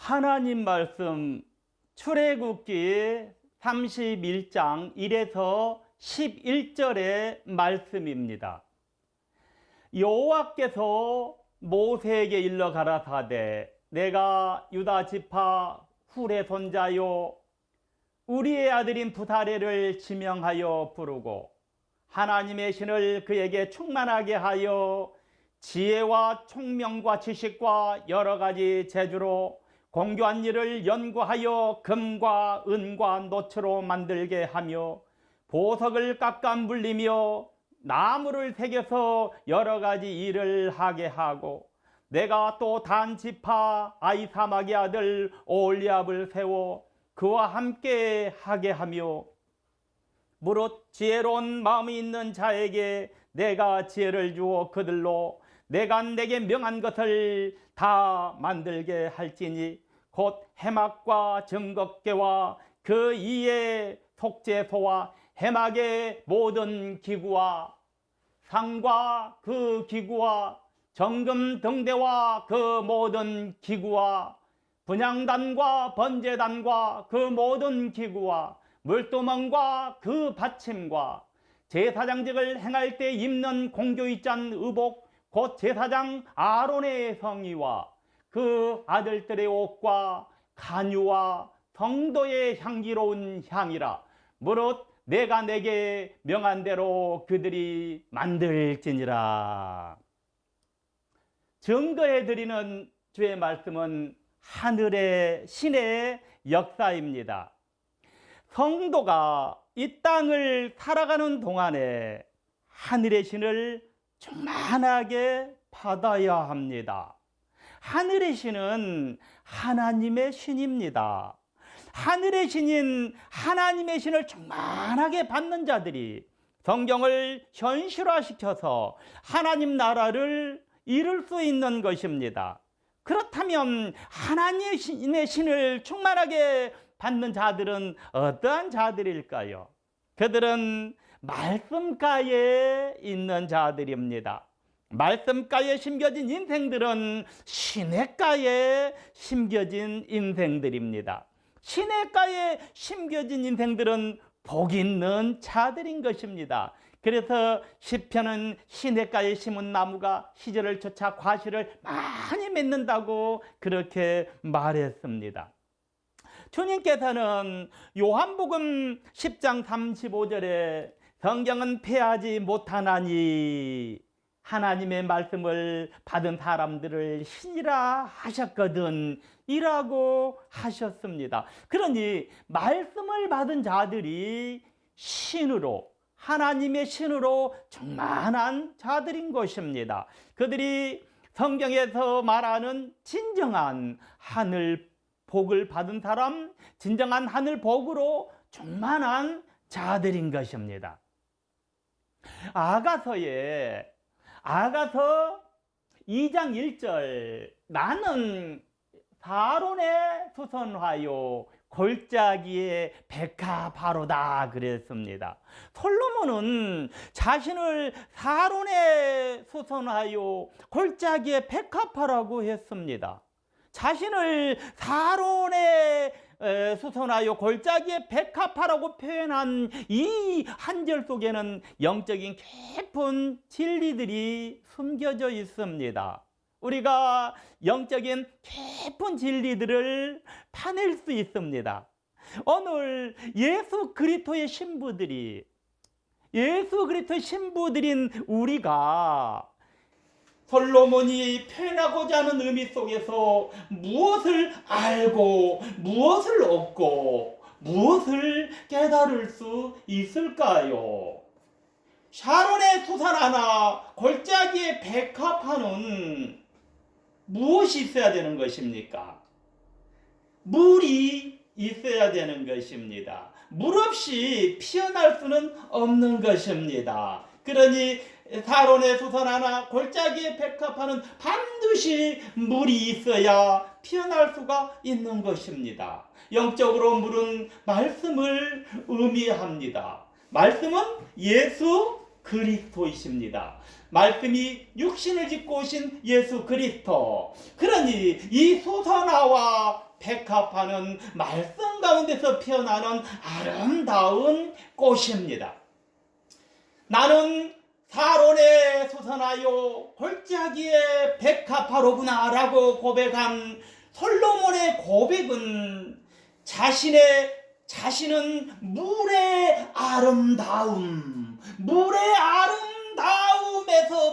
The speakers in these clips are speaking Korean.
하나님 말씀 출애굽기 31장 1에서 11절의 말씀입니다. 여호와께서 모세에게 일러 가라사대 내가 유다 지파 훌의 손자요 우리의 아들인 부사레를 지명하여 부르고 하나님의 신을 그에게 충만하게 하여 지혜와 총명과 지식과 여러 가지 재주로 공교한 일을 연구하여 금과 은과 노초로 만들게 하며 보석을 깎아 물리며 나무를 새겨서 여러 가지 일을 하게 하고 내가 또 단 지파 아히사막의 아들 올리압을 세워 그와 함께 하게 하며 무릇 지혜로운 마음이 있는 자에게 내가 지혜를 주어 그들로 내가 내게 명한 것을 다 만들게 할지니 곧 해막과 증거궤와 그 이의 속죄소와 해막의 모든 기구와 상과 그 기구와 정금 등대와 그 모든 기구와 분향단과 번제단과 그 모든 기구와 물두멍과 그 받침과 제사장직을 행할 때 입는 공교이짠 의복 곧 제사장 아론의 성의와 그 아들들의 옷과 간유와 성도의 향기로운 향이라 무릇 내가 내게 명한 대로 그들이 만들지니라. 증거해 드리는 주의 말씀은 하늘의 신의 역사입니다. 성도가 이 땅을 살아가는 동안에 하늘의 신을 충만하게 받아야 합니다. 하늘의 신은 하나님의 신입니다. 하늘의 신인 하나님의 신을 충만하게 받는 자들이 성경을 현실화시켜서 하나님 나라를 이룰 수 있는 것입니다. 그렇다면 하나님의 신을 충만하게 받는 자들은 어떠한 자들일까요? 그들은 말씀가에 있는 자들입니다. 말씀가에 심겨진 인생들은 시냇가에 심겨진 인생들입니다. 시냇가에 심겨진 인생들은 복 있는 자들인 것입니다. 그래서 시편은 시냇가에 심은 나무가 시절을 쫓아 과실을 많이 맺는다고 그렇게 말했습니다. 주님께서는 요한복음 10장 35절에 성경은 패하지 못하나니 하나님의 말씀을 받은 사람들을 신이라 하셨거든 이라고 하셨습니다. 그러니 말씀을 받은 자들이 신으로 하나님의 신으로 충만한 자들인 것입니다. 그들이 성경에서 말하는 진정한 하늘 복을 받은 사람, 진정한 하늘 복으로 충만한 자들인 것입니다. 아가서 2장 1절 나는 사론의 수선화요 골짜기의 백합화로다 그랬습니다. 솔로몬은 자신을 사론의 수선화요 골짜기의 백합화라고 했습니다. 자신을 사론의 수선하여 골짜기의 백합화라고 표현한 이 한 절 속에는 영적인 깊은 진리들이 숨겨져 있습니다. 우리가 영적인 깊은 진리들을 파낼 수 있습니다. 오늘 예수 그리스도의 신부들인 우리가 솔로몬이 표현하고자 하는 의미 속에서 무엇을 알고 무엇을 얻고 무엇을 깨달을 수 있을까요? 샤론의 수산 하나 골짜기의 백합화는 무엇이 있어야 되는 것입니까? 물이 있어야 되는 것입니다. 물 없이 피어날 수는 없는 것입니다. 그러니 사론의 수선 하나 골짜기의 백합화는 반드시 물이 있어야 피어날 수가 있는 것입니다. 영적으로 물은 말씀을 의미합니다. 말씀은 예수 그리스도이십니다. 말씀이 육신을 짓고 오신 예수 그리스도. 그러니 이 수선화와 백합화는 말씀 가운데서 피어나는 아름다운 꽃입니다. 나는 사론의 수선화요 골짜기의 백합화로구나 라고 고백한 솔로몬의 고백은 자신은 물의 아름다움에서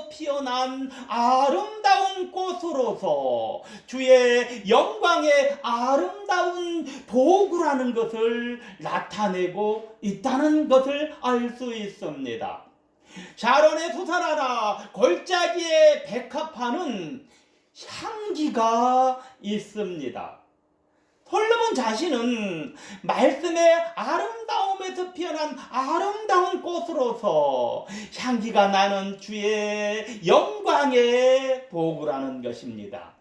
피어난 아름다운 꽃으로서 주의 영광의 아름다운 도구라는 것을 나타내고 있다는 것을 알 수 있습니다. 샤론의 수선화나 골짜기의 백합화는 향기가 있습니다. 솔로몬 자신은 말씀의 아름다움에서 피어난 아름다운 꽃으로서 향기가 나는 주의 영광의 도구라는 것입니다.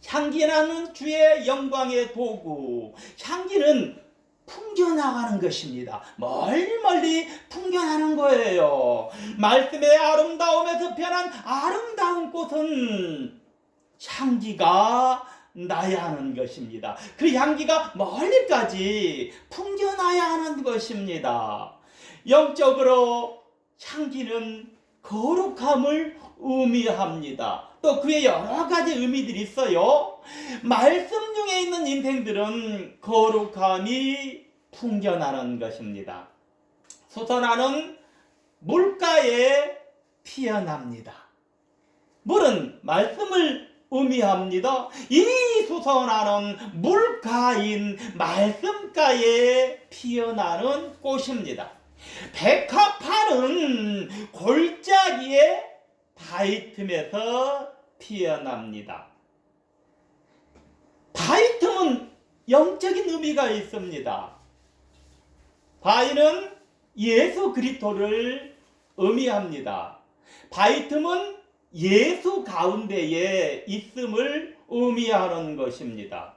향기 나는 주의 영광의 도구, 향기는 풍겨나가는 것입니다. 멀리 풍겨나는 거예요. 말씀의 아름다움에서 피어난 아름다운 꽃은 향기가 나야 하는 것입니다. 그 향기가 멀리까지 풍겨나야 하는 것입니다. 영적으로 향기는 거룩함을 의미합니다. 또 그의 여러 가지 의미들이 있어요. 말씀 중에 있는 인생들은 거룩함이 풍겨나는 것입니다. 수선화는 물가에 피어납니다. 물은 말씀을 의미합니다. 이 수선화는 물가인 말씀가에 피어나는 꽃입니다. 백합화는 골짜기의 바위 틈에서 피어납니다. 바위 틈은 영적인 의미가 있습니다. 바위는 예수 그리스도를 의미합니다. 바위 틈은 예수 가운데에 있음을 의미하는 것입니다.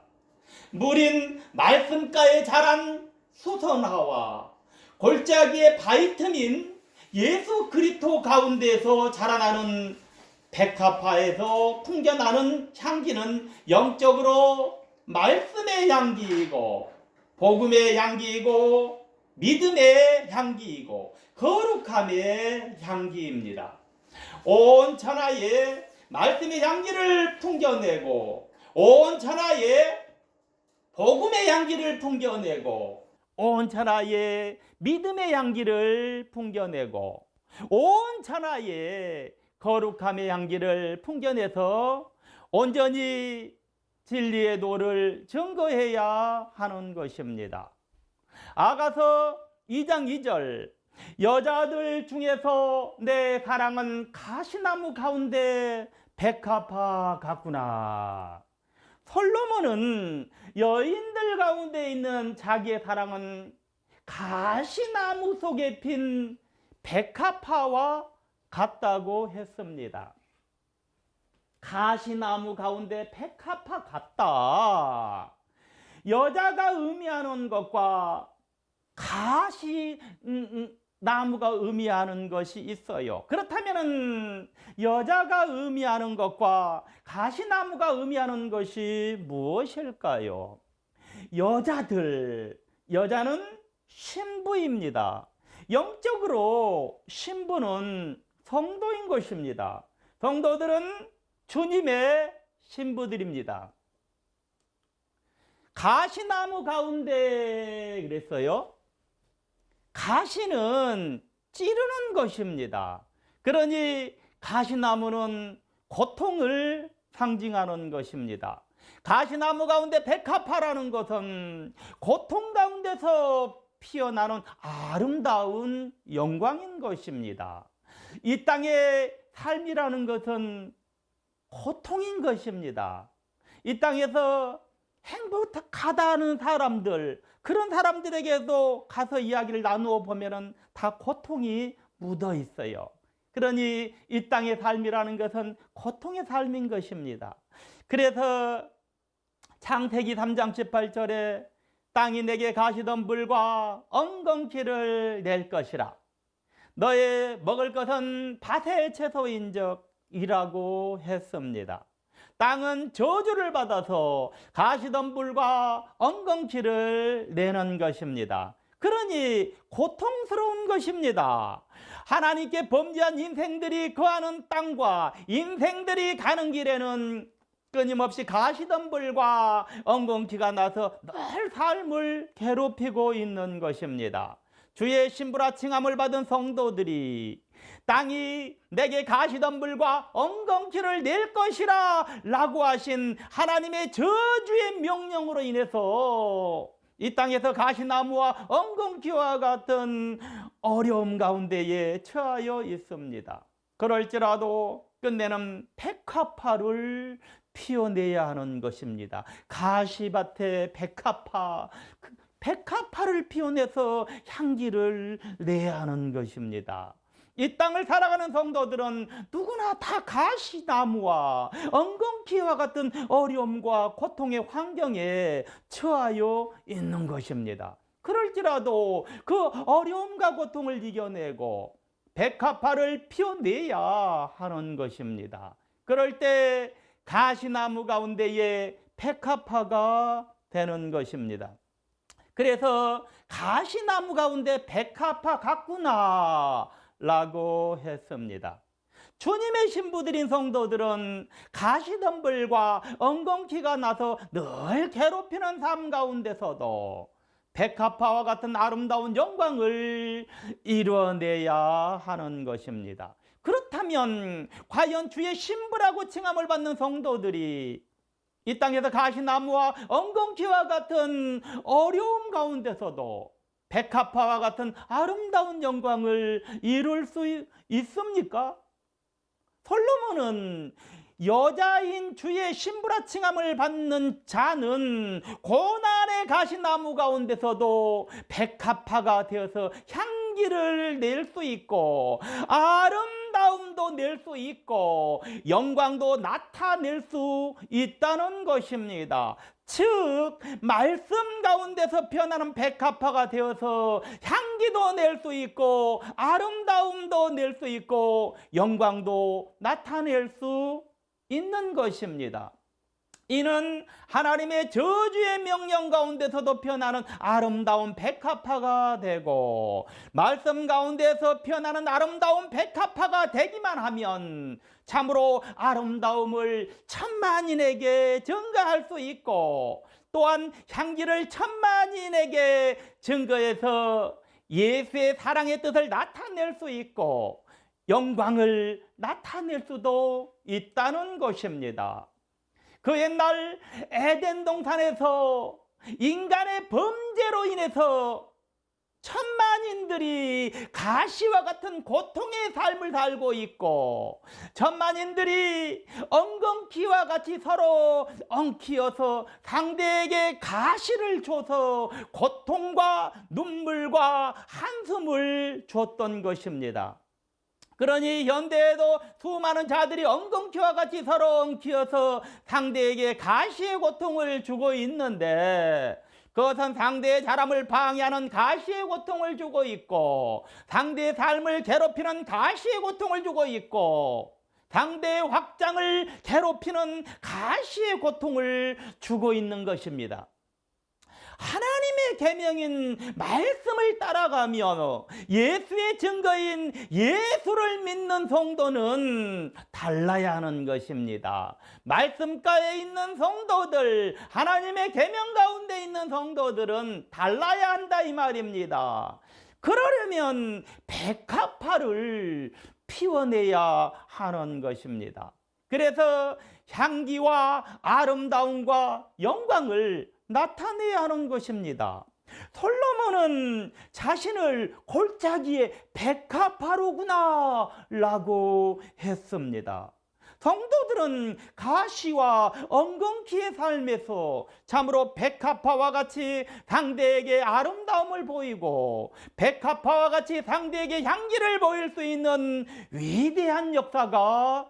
물인 말씀가에 자란 수선화와 골짜기의 바위 틈인 예수 그리스도 가운데에서 자라나는 백합화에서 풍겨나는 향기는 영적으로 말씀의 향기이고 복음의 향기이고 믿음의 향기이고 거룩함의 향기입니다. 온 천하에 말씀의 향기를 풍겨내고 온 천하에 복음의 향기를 풍겨내고 온 천하에 믿음의 향기를 풍겨내고 온 천하에 거룩함의 향기를 풍겨내서 온전히 진리의 도를 증거해야 하는 것입니다. 아가서 2장 2절 여자들 중에서 내 사랑은 가시나무 가운데 백합화 같구나. 솔로몬은 여인들 가운데 있는 자기의 사랑은 가시나무 속에 핀 백합화와 같다고 했습니다. 가시나무 가운데 백합화 같다. 여자가 의미하는 것과 나무가 의미하는 것이 있어요. 그렇다면 여자가 의미하는 것과 가시나무가 의미하는 것이 무엇일까요? 여자는 신부입니다. 영적으로 신부는 성도인 것입니다. 성도들은 주님의 신부들입니다. 가시나무 가운데 그랬어요. 가시는 찌르는 것입니다. 그러니 가시나무는 고통을 상징하는 것입니다. 가시나무 가운데 백합화라는 것은 고통 가운데서 피어나는 아름다운 영광인 것입니다. 이 땅의 삶이라는 것은 고통인 것입니다. 이 땅에서 행복하다는 사람들, 그런 사람들에게도 가서 이야기를 나누어 보면 다 고통이 묻어 있어요. 그러니 이 땅의 삶이라는 것은 고통의 삶인 것입니다. 그래서 창세기 3장 18절에 땅이 내게 가시던 물과 엉겅퀴를 낼 것이라. 너의 먹을 것은 밭의 채소인적이라고 했습니다. 땅은 저주를 받아서 가시덤불과 엉겅퀴를 내는 것입니다. 그러니 고통스러운 것입니다. 하나님께 범죄한 인생들이 거하는 땅과 인생들이 가는 길에는 끊임없이 가시덤불과 엉겅퀴가 나서 늘 삶을 괴롭히고 있는 것입니다. 주의 신부라 칭함을 받은 성도들이 땅이 내게 가시덤불과 엉겅퀴를 낼 것이라 라고 하신 하나님의 저주의 명령으로 인해서 이 땅에서 가시나무와 엉겅퀴와 같은 어려움 가운데에 처하여 있습니다. 그럴지라도 끝내는 백합화를 피워내야 하는 것입니다. 가시밭에 백합화를 피워내서 향기를 내야 하는 것입니다. 이 땅을 살아가는 성도들은 누구나 다 가시나무와 엉겅퀴와 같은 어려움과 고통의 환경에 처하여 있는 것입니다. 그럴지라도 그 어려움과 고통을 이겨내고 백합화를 피워내야 하는 것입니다. 그럴 때 가시나무 가운데에 백합화가 되는 것입니다. 그래서 가시나무 가운데 백합화 같구나 라고 했습니다. 주님의 신부들인 성도들은 가시덤불과 엉겅퀴가 나서 늘 괴롭히는 삶 가운데서도 백합화와 같은 아름다운 영광을 이뤄내야 하는 것입니다. 그렇다면 과연 주의 신부라고 칭함을 받는 성도들이 이 땅에서 가시나무와 엉겅퀴와 같은 어려움 가운데서도 백합화와 같은 아름다운 영광을 이룰 수 있습니까? 솔로몬은 여자인 주의 신부라 칭함을 받는 자는 고난의 가시나무 가운데서도 백합화가 되어서 향기를 낼 수 있고 아름다움도 낼 수 있고 영광도 나타낼 수 있다는 것입니다. 즉 말씀 가운데서 피어나는 백합화가 되어서 향기도 낼 수 있고 아름다움도 낼 수 있고 영광도 나타낼 수 있는 것입니다. 이는 하나님의 저주의 명령 가운데서도 피어나는 아름다운 백합화가 되고 말씀 가운데서 피어나는 아름다운 백합화가 되기만 하면 참으로 아름다움을 천만인에게 증거할 수 있고 또한 향기를 천만인에게 증거해서 예수의 사랑의 뜻을 나타낼 수 있고 영광을 나타낼 수도 있다는 것입니다. 그 옛날 에덴 동산에서 인간의 범죄로 인해서 천만인들이 가시와 같은 고통의 삶을 살고 있고 천만인들이 엉겅퀴와 같이 서로 엉키어서 상대에게 가시를 줘서 고통과 눈물과 한숨을 줬던 것입니다. 그러니 현대에도 수많은 자들이 엉겅퀴와 같이 서로 엉키어서 상대에게 가시의 고통을 주고 있는데 그것은 상대의 자람을 방해하는 가시의 고통을 주고 있고 상대의 삶을 괴롭히는 가시의 고통을 주고 있고 상대의 확장을 괴롭히는 가시의 고통을 주고 있는 것입니다. 하나님의 계명인 말씀을 따라가며 예수의 증거인 예수를 믿는 성도는 달라야 하는 것입니다. 말씀가에 있는 성도들, 하나님의 계명 가운데 있는 성도들은 달라야 한다 이 말입니다. 그러려면 백합화를 피워내야 하는 것입니다. 그래서 향기와 아름다움과 영광을 나타내야 하는 것입니다. 솔로몬은 자신을 골짜기의 백합화로구나 라고 했습니다. 성도들은 가시와 엉겅퀴의 삶에서 참으로 백합화와 같이 상대에게 아름다움을 보이고 백합화와 같이 상대에게 향기를 보일 수 있는 위대한 역사가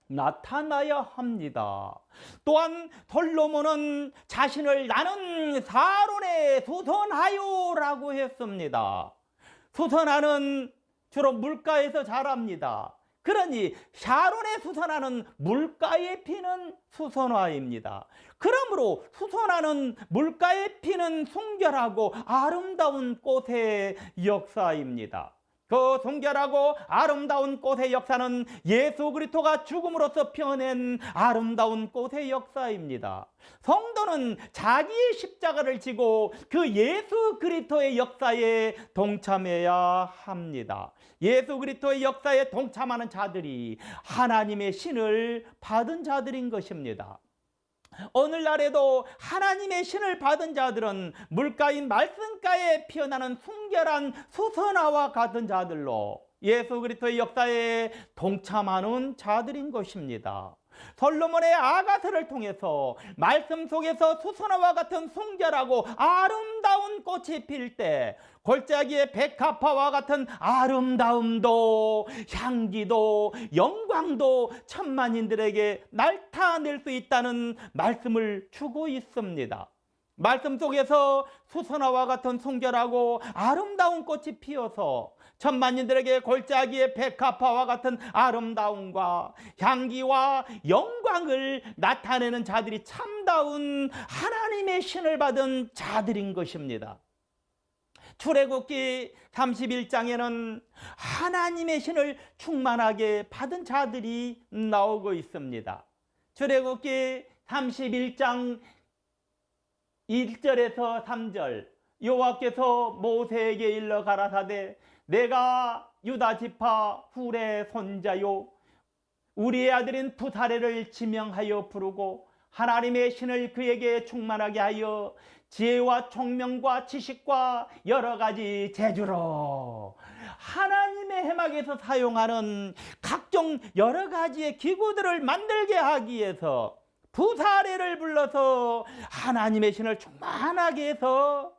나타나야 합니다. 또한 솔로몬은 자신을 나는 사론에 수선하요라고 했습니다. 수선하는 주로 물가에서 자랍니다. 그러니 샤론에 수선하는 물가에 피는 수선화입니다. 그러므로 수선화는 물가에 피는 순결하고 아름다운 꽃의 역사입니다. 그 순결하고 아름다운 꽃의 역사는 예수 그리스도가 죽음으로써 펴낸 아름다운 꽃의 역사입니다. 성도는 자기의 십자가를 지고 그 예수 그리스도의 역사에 동참해야 합니다. 예수 그리스도의 역사에 동참하는 자들이 하나님의 신을 받은 자들인 것입니다. 오늘날에도 하나님의 신을 받은 자들은 물가인 말씀가에 피어나는 순결한 수선화와 같은 자들로 예수 그리스도의 역사에 동참하는 자들인 것입니다. 솔로몬의 아가서를 통해서 말씀 속에서 수선화와 같은 순결하고 아름다운 꽃이 필 때 골짜기의 백합화와 같은 아름다움도 향기도 영광도 천만인들에게 나타낼 수 있다는 말씀을 주고 있습니다. 말씀 속에서 수선화와 같은 순결하고 아름다운 꽃이 피어서 천만인들에게 골짜기의 백합화와 같은 아름다움과 향기와 영광을 나타내는 자들이 참다운 하나님의 신을 받은 자들인 것입니다. 출애굽기 31장에는 하나님의 신을 충만하게 받은 자들이 나오고 있습니다. 출애굽기 31장 1절에서 3절, 여호와께서 모세에게 일러 가라사대 내가 유다 지파 훌의 손자요 우리의 아들인 부사레를 지명하여 부르고 하나님의 신을 그에게 충만하게 하여 지혜와 총명과 지식과 여러 가지 재주로 하나님의 해막에서 사용하는 각종 여러 가지의 기구들을 만들게 하기 위해서 부사레를 불러서 하나님의 신을 충만하게 해서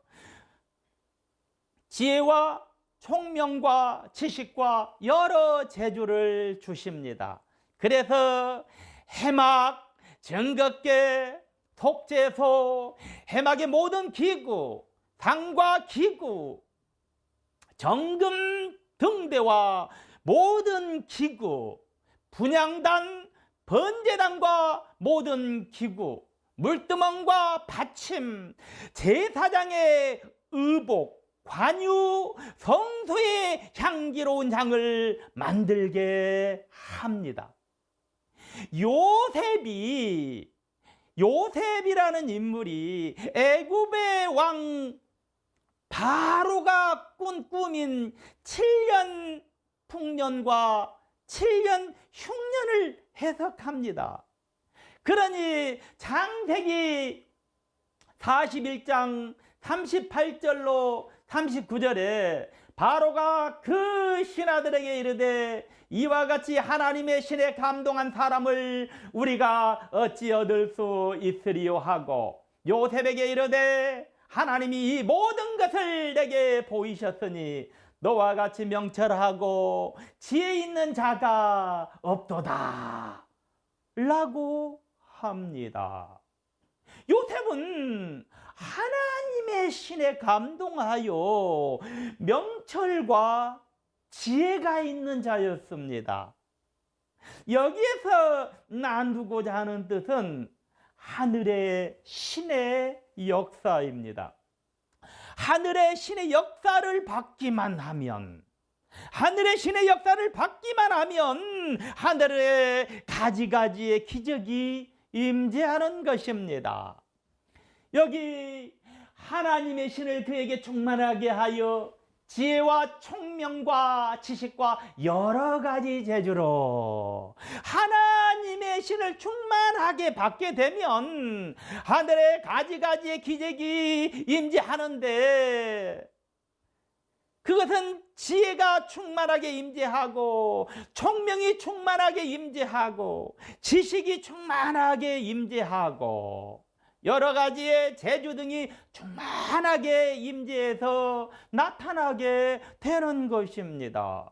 지혜와 총명과 지식과 여러 재주를 주십니다. 그래서 해막, 정극계, 속죄소, 해막의 모든 기구, 상과 기구, 정금 등대와 모든 기구, 분향단, 번제단과 모든 기구, 물두멍과 받침, 제사장의 의복, 관유, 성소의 향기로운 향을 만들게 합니다. 요셉이라는 인물이 애굽의 왕 바로가 꾼 꿈인 7년 풍년과 7년 흉년을 해석합니다. 그러니 창세기 41장 38절로 39절에 바로가 그 신하들에게 이르되 이와 같이 하나님의 신에 감동한 사람을 우리가 어찌 얻을 수 있으리요 하고 요셉에게 이르되 하나님이 이 모든 것을 내게 보이셨으니 너와 같이 명철하고 지혜 있는 자가 없도다 라고 합니다. 요셉은 하나님의 신에 감동하여 명철과 지혜가 있는 자였습니다. 여기에서 나누고자 하는 뜻은 하늘의 신의 역사입니다. 하늘의 신의 역사를 받기만 하면 하늘에 가지가지의 기적이 임재하는 것입니다. 여기 하나님의 신을 그에게 충만하게 하여 지혜와 총명과 지식과 여러 가지 재주로 하나님의 신을 충만하게 받게 되면 하늘에 가지가지의 기적이 임재하는데 그것은 지혜가 충만하게 임재하고 총명이 충만하게 임재하고 지식이 충만하게 임재하고 여러 가지의 재주 등이 충만하게 임재해서 나타나게 되는 것입니다.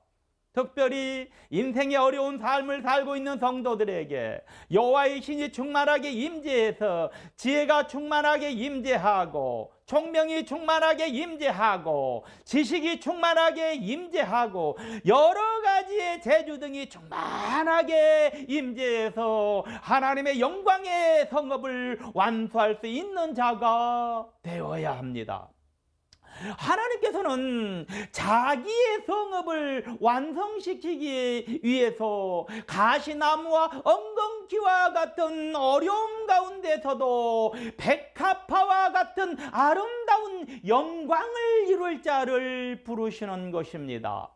특별히 인생의 어려운 삶을 살고 있는 성도들에게 여호와의 신이 충만하게 임재해서 지혜가 충만하게 임재하고 총명이 충만하게 임재하고 지식이 충만하게 임재하고 여러 가지의 재주 등이 충만하게 임재해서 하나님의 영광의 성업을 완수할 수 있는 자가 되어야 합니다. 하나님께서는 자기의 성읍을 완성시키기 위해서 가시나무와 엉겅퀴와 같은 어려움 가운데서도 백합화와 같은 아름다운 영광을 이룰 자를 부르시는 것입니다.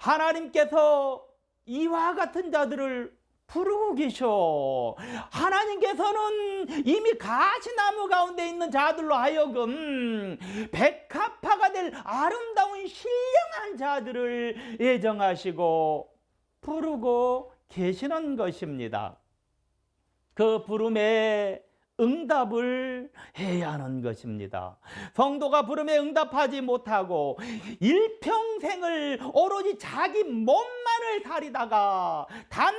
하나님께서 이와 같은 자들을 부르고 계셔. 하나님께서는 이미 가시나무 가운데 있는 자들로 하여금 백합화가 될 아름다운 신령한 자들을 예정하시고 부르고 계시는 것입니다. 그 부름에 응답을 해야 하는 것입니다. 성도가 부름에 응답하지 못하고 일평생을 오로지 자기 몸만을 살이다가 단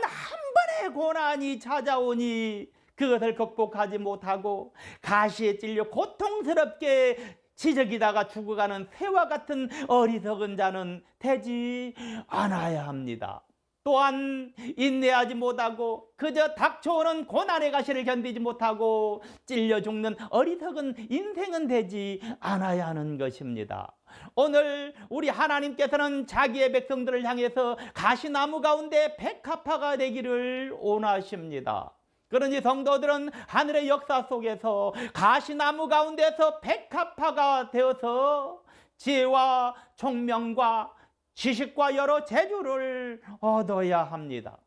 한 번의 고난이 찾아오니 그것을 극복하지 못하고 가시에 찔려 고통스럽게 지저귀다가 죽어가는 새와 같은 어리석은 자는 되지 않아야 합니다. 또한 인내하지 못하고 그저 닥쳐오는 고난의 가시를 견디지 못하고 찔려 죽는 어리석은 인생은 되지 않아야 하는 것입니다. 오늘 우리 하나님께서는 자기의 백성들을 향해서 가시나무 가운데 백합화가 되기를 원하십니다. 그러니 성도들은 하늘의 역사 속에서 가시나무 가운데서 백합화가 되어서 지혜와 총명과 지식과 여러 재주를 얻어야 합니다.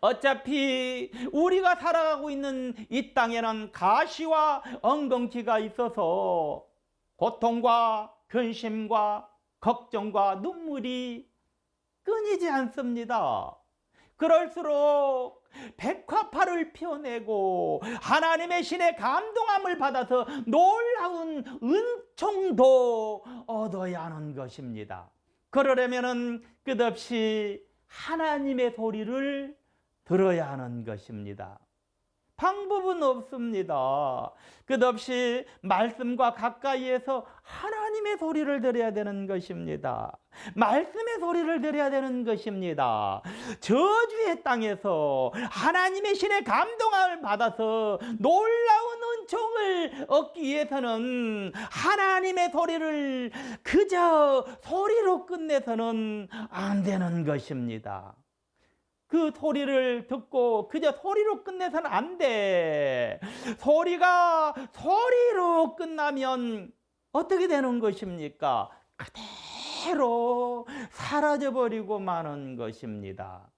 어차피 우리가 살아가고 있는 이 땅에는 가시와 엉겅퀴가 있어서 고통과 근심과 걱정과 눈물이 끊이지 않습니다. 그럴수록 백합화를 펴내고 하나님의 신의 감동함을 받아서 놀라운 은총도 얻어야 하는 것입니다. 그러려면 끝없이 하나님의 소리를 들어야 하는 것입니다. 방법은 없습니다. 끝없이 말씀과 가까이에서 하나님의 소리를 들어야 되는 것입니다. 말씀의 소리를 들어야 되는 것입니다. 저주의 땅에서 하나님의 신의 감동함을 받아서 놀라운 은총을 얻기 위해서는 하나님의 소리를 그저 소리로 끝내서는 안 되는 것입니다. 그 소리를 듣고 그저 소리로 끝내서는 안 돼. 소리가 소리로 끝나면 어떻게 되는 것입니까? 그대로 사라져버리고 마는 것입니다.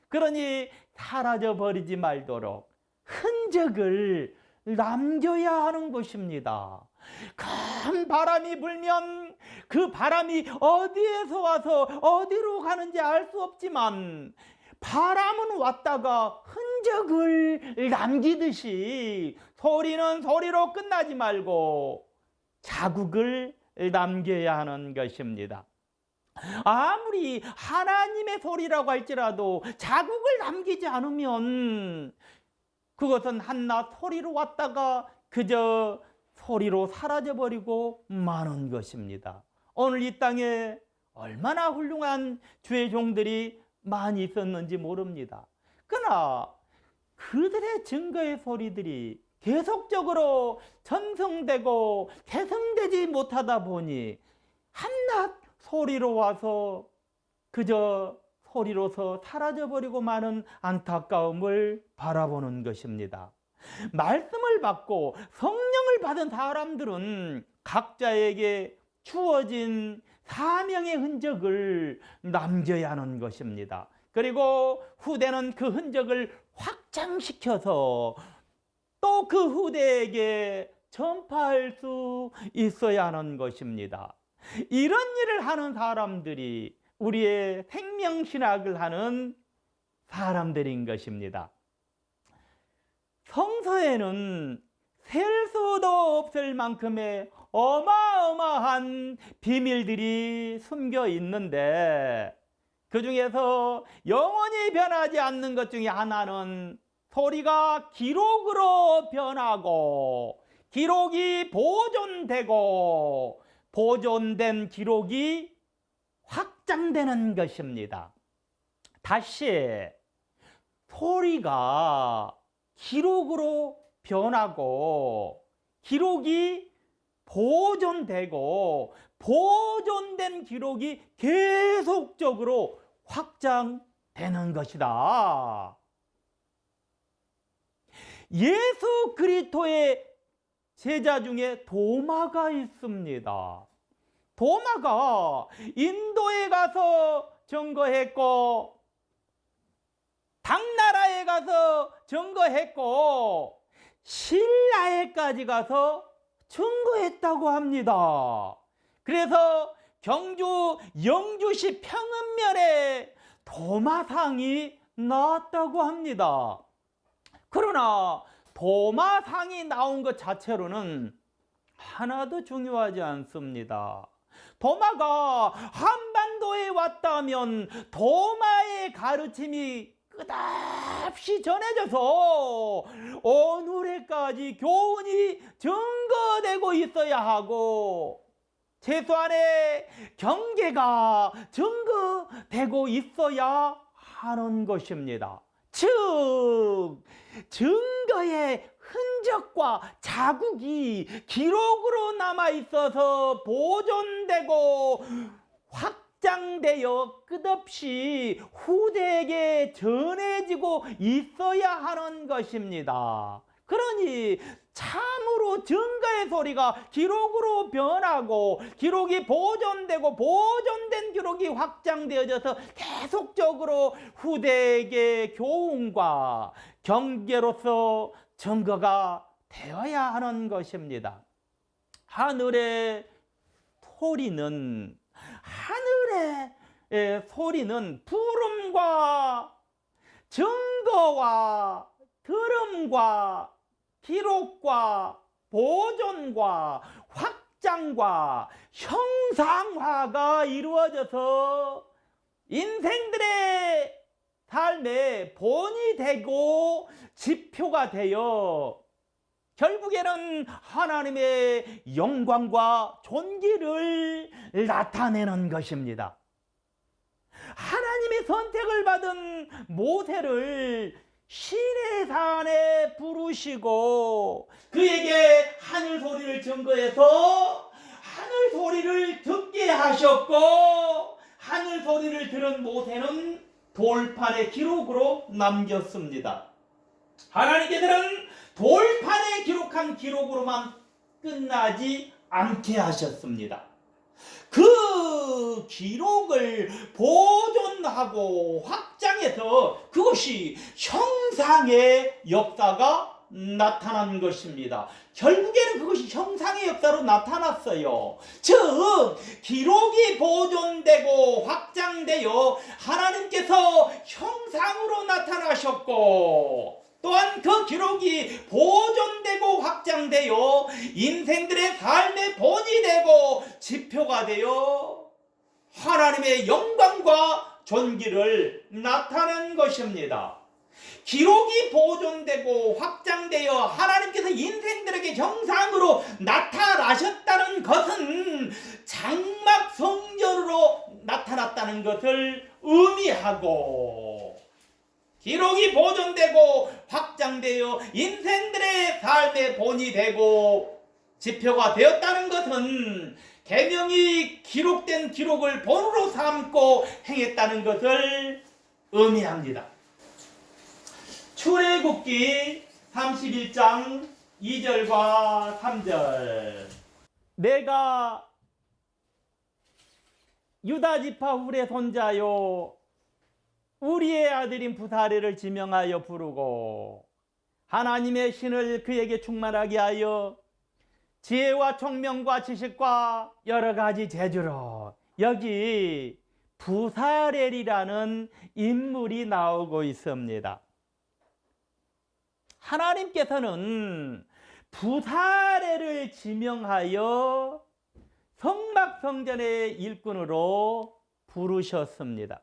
그러니 사라져버리지 말도록 흔적을 남겨야 하는 것입니다. 큰 바람이 불면 그 바람이 어디에서 와서 어디로 가는지 알 수 없지만 바람은 왔다가 흔적을 남기듯이 소리는 소리로 끝나지 말고 자국을 남겨야 하는 것입니다. 아무리 하나님의 소리라고 할지라도 자국을 남기지 않으면 그것은 한낱 소리로 왔다가 그저 소리로 사라져버리고 마는 것입니다. 오늘 이 땅에 얼마나 훌륭한 주의 종들이 많이 있었는지 모릅니다. 그러나 그들의 증거의 소리들이 계속적으로 전성되고 개성되지 못하다 보니 한낱 소리로 와서 그저 소리로서 사라져버리고 마는 안타까움을 바라보는 것입니다. 말씀을 받고 성령을 받은 사람들은 각자에게 주어진 사명의 흔적을 남겨야 하는 것입니다. 그리고 후대는 그 흔적을 확장시켜서 또 그 후대에게 전파할 수 있어야 하는 것입니다. 이런 일을 하는 사람들이 우리의 생명신학을 하는 사람들인 것입니다. 성서에는 셀 수도 없을 만큼의 어마어마한 비밀들이 숨겨 있는데 그 중에서 영원히 변하지 않는 것 중에 하나는 소리가 기록으로 변하고 기록이 보존되고 보존된 기록이 확장되는 것입니다. 다시 소리가 기록으로 변하고 기록이 보존되고 보존된 기록이 계속적으로 확장되는 것이다. 예수 그리스도의 제자 중에 도마가 있습니다. 도마가 인도에 가서 증거했고 당나라에 가서 증거했고 신라에까지 가서 증거했다고 합니다. 그래서 경주 영주시 평읍면에 도마상이 나왔다고 합니다. 그러나 도마상이 나온 것 자체로는 하나도 중요하지 않습니다. 도마가 한반도에 왔다면 도마의 가르침이 끝없이 전해져서 오늘에까지 교훈이 증거되고 있어야 하고 최소한의 경계가 증거되고 있어야 하는 것입니다. 즉 증거의 흔적과 자국이 기록으로 남아 있어서 보존되고 확장되어 끝없이 후대에게 전해지고 있어야 하는 것입니다. 그러니 참으로 증거의 소리가 기록으로 변하고 기록이 보존되고 보존된 기록이 확장되어져서 계속적으로 후대에게 교훈과 경계로서 증거가 되어야 하는 것입니다. 하늘의 소리는 부름과 증거와 들음과 기록과 보존과 확장과 형상화가 이루어져서 인생들의 삶의 본이 되고 지표가 되어 결국에는 하나님의 영광과 존귀를 나타내는 것입니다. 하나님의 선택을 받은 모세를 시내산에 부르시고 그에게 하늘 소리를 증거해서 하늘 소리를 듣게 하셨고 하늘 소리를 들은 모세는 돌판의 기록으로 남겼습니다. 하나님께서는 돌판에 기록한 기록으로만 끝나지 않게 하셨습니다. 그 기록을 보존하고 확장해서 그것이 형상의 역사가 나타난 것입니다. 결국에는 그것이 형상의 역사로 나타났어요. 즉 기록이 보존되고 확장되어 하나님께서 형상으로 나타나셨고 또한 그 기록이 보존되고 확장되어 인생들의 삶의 본이 되고 지표가 되어 하나님의 영광과 존귀를 나타낸 것입니다. 기록이 보존되고 확장되어 하나님께서 인생들에게 형상으로 나타나셨다는 것은 장막 성전으로 나타났다는 것을 의미하고 기록이 보존되고 확장되어 인생들의 삶의 본이 되고 지표가 되었다는 것은 계명이 기록된 기록을 본으로 삼고 행했다는 것을 의미합니다. 출애굽기 31장 2절과 3절 내가 유다 지파 훌의 손자요 우리의 아들인 부사레를 지명하여 부르고 하나님의 신을 그에게 충만하게 하여 지혜와 총명과 지식과 여러 가지 재주로 여기 부사렐이라는 인물이 나오고 있습니다. 하나님께서는 부사렐을 지명하여 성막성전의 일꾼으로 부르셨습니다.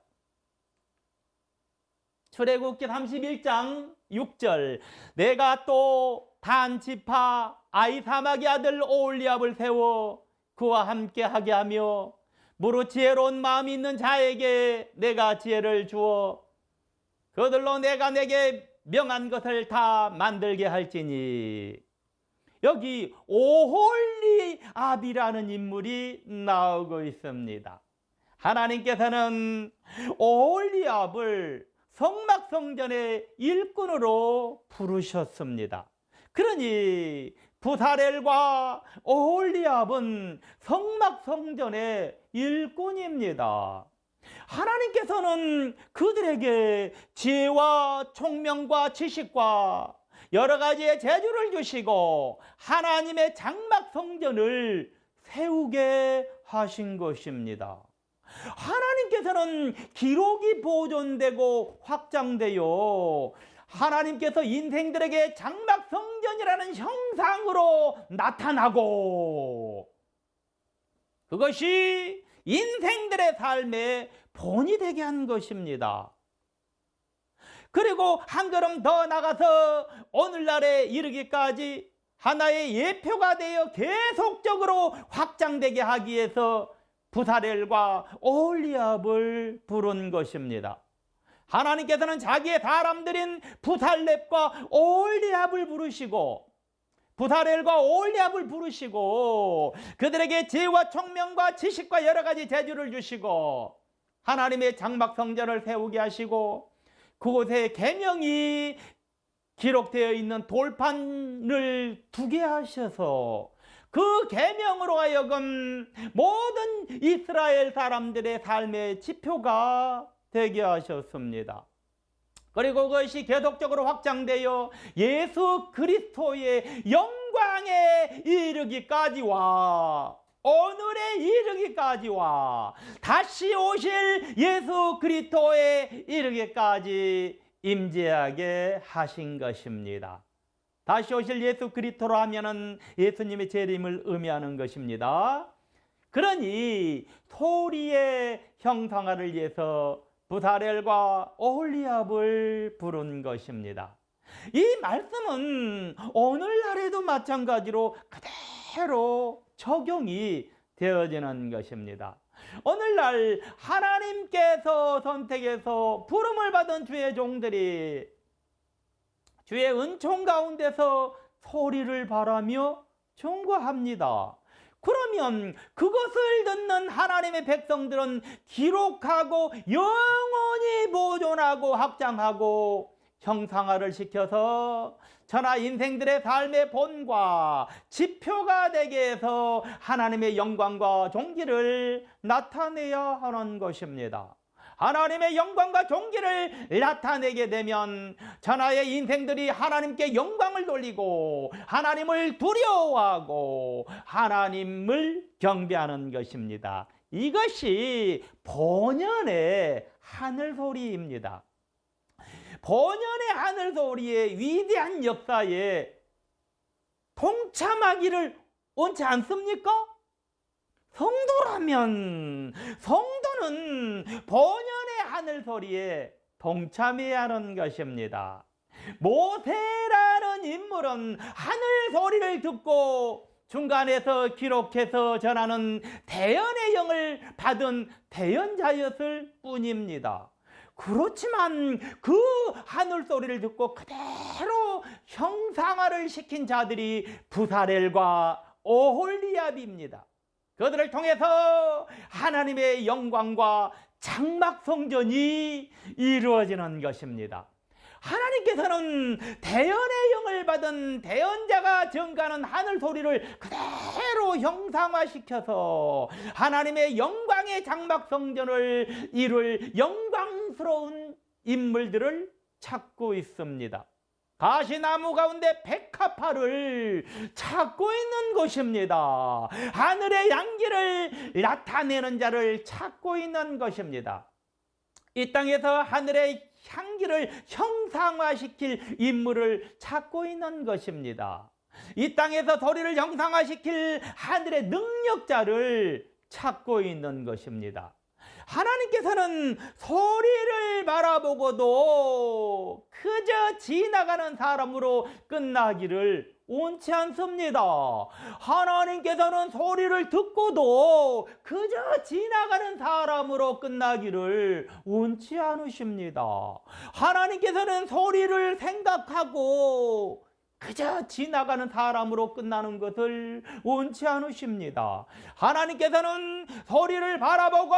출애굽기 31장 6절 내가 또 단 지파 아히사막의 아들 오홀리압을 세워 그와 함께 하게 하며 무릇 지혜로운 마음이 있는 자에게 내가 지혜를 주어 그들로 내가 내게 명한 것을 다 만들게 할지니. 여기 오홀리압이라는 인물이 나오고 있습니다. 하나님께서는 오홀리압을 성막성전의 일꾼으로 부르셨습니다. 그러니 부사렐과 오홀리압은 성막성전의 일꾼입니다. 하나님께서는 그들에게 지혜와 총명과 지식과 여러 가지의 재주를 주시고 하나님의 장막성전을 세우게 하신 것입니다. 하나님께서는 기록이 보존되고 확장되어 하나님께서 인생들에게 장막성전이라는 형상으로 나타나고 그것이 인생들의 삶의 본이 되게 한 것입니다. 그리고 한 걸음 더 나가서 오늘날에 이르기까지 하나의 예표가 되어 계속적으로 확장되게 하기 위해서 부사렐과 오홀리압을 부른 것입니다. 하나님께서는 자기의 사람들인 부살렙과 오홀리압을 부르시고 부사렐과 오홀리압을 부르시고 그들에게 지혜와 총명과 지식과 여러 가지 재주를 주시고 하나님의 장막성전을 세우게 하시고 그곳에 계명이 기록되어 있는 돌판을 두게 하셔서 그 계명으로 하여금 모든 이스라엘 사람들의 삶의 지표가 되게 하셨습니다. 그리고 그것이 계속적으로 확장되어 예수 그리스도의 영광에 이르기까지와 오늘에 이르기까지와 다시 오실 예수 그리스도에 이르기까지 임재하게 하신 것입니다. 다시 오실 예수 그리스도로 하면은 예수님의 재림을 의미하는 것입니다. 그러니 소리의 형상화를 위해서 부사렐과 오홀리압을 부른 것입니다. 이 말씀은 오늘날에도 마찬가지로 그대로 적용이 되어지는 것입니다. 오늘날 하나님께서 선택해서 부름을 받은 주의 종들이 주의 은총 가운데서 소리를 바라며 증거합니다. 그러면 그것을 듣는 하나님의 백성들은 기록하고 영원히 보존하고 확장하고 형상화를 시켜서 저나 인생들의 삶의 본과 지표가 되게 해서 하나님의 영광과 존귀를 나타내야 하는 것입니다. 하나님의 영광과 존귀를 나타내게 되면 전하의 인생들이 하나님께 영광을 돌리고 하나님을 두려워하고 하나님을 경배하는 것입니다. 이것이 본연의 하늘소리입니다. 본연의 하늘소리의 위대한 역사에 동참하기를 원치 않습니까? 성도라면 성도는 본연의 하늘소리에 동참해야 하는 것입니다. 모세라는 인물은 하늘소리를 듣고 중간에서 기록해서 전하는 대언의 영을 받은 대언자였을 뿐입니다. 그렇지만 그 하늘소리를 듣고 그대로 형상화를 시킨 자들이 부사렐과 오홀리압입니다. 그들을 통해서 하나님의 영광과 장막성전이 이루어지는 것입니다. 하나님께서는 대언의 영을 받은 대언자가 증가하는 하늘소리를 그대로 형상화시켜서 하나님의 영광의 장막성전을 이룰 영광스러운 인물들을 찾고 있습니다. 가시나무 가운데 백합화를 찾고 있는 것입니다. 하늘의 양기를 나타내는 자를 찾고 있는 것입니다. 이 땅에서 하늘의 향기를 형상화시킬 인물을 찾고 있는 것입니다. 이 땅에서 소리를 형상화시킬 하늘의 능력자를 찾고 있는 것입니다. 하나님께서는 소리를 바라보고도 그저 지나가는 사람으로 끝나기를 원치 않습니다. 하나님께서는 소리를 듣고도 그저 지나가는 사람으로 끝나기를 원치 않으십니다. 하나님께서는 소리를 생각하고 그저 지나가는 사람으로 끝나는 것을 원치 않으십니다. 하나님께서는 소리를 바라보고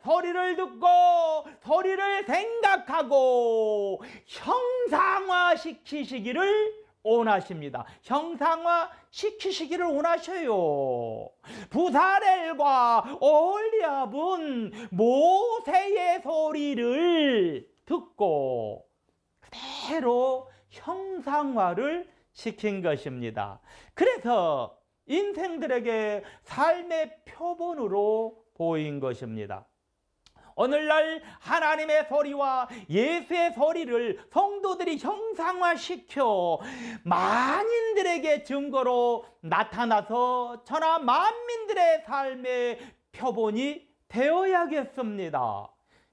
소리를 듣고 소리를 생각하고 형상화시키시기를 원하십니다. 형상화시키시기를 원하셔요. 부사렐과 오홀리압은 모세의 소리를 듣고 그대로 형상화를 시킨 것입니다. 그래서 인생들에게 삶의 표본으로 보인 것입니다. 오늘날 하나님의 소리와 예수의 소리를 성도들이 형상화시켜 만인들에게 증거로 나타나서 천하 만민들의 삶의 표본이 되어야겠습니다.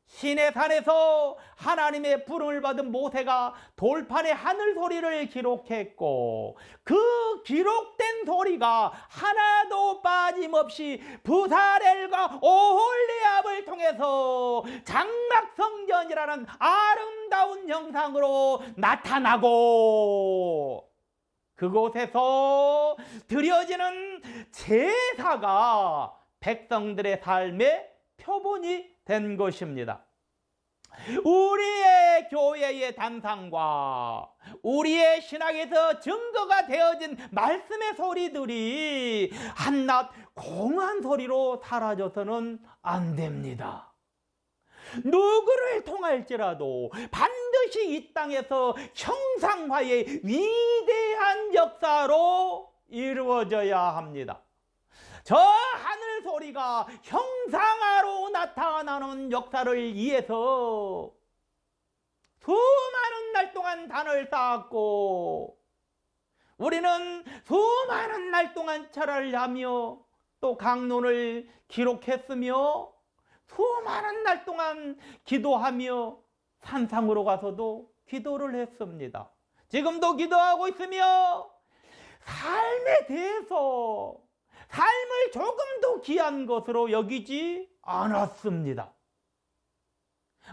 시내산에서 하나님의 부름을 받은 모세가 돌판에 하늘 소리를 기록했고 그 기록된 소리가 하나도 빠짐없이 부사렐과 오홀리압을 통해서 장막성전이라는 아름다운 형상으로 나타나고 그곳에서 드려지는 제사가 백성들의 삶의 표본이 된 것입니다. 우리의 교회의 단상과 우리의 신학에서 증거가 되어진 말씀의 소리들이 한낱 공한 소리로 사라져서는 안 됩니다. 누구를 통할지라도 반드시 이 땅에서 형상화의 위대한 역사로 이루어져야 합니다. 저 하늘 소리가 형상화로 나타나는 역사를 위해서 수많은 날 동안 단을 쌓았고 우리는 수많은 날 동안 절을 하며 또 강론을 기록했으며 수많은 날 동안 기도하며 산상으로 가서도 기도를 했습니다. 지금도 기도하고 있으며 삶에 대해서 삶을 조금도 귀한 것으로 여기지 않았습니다.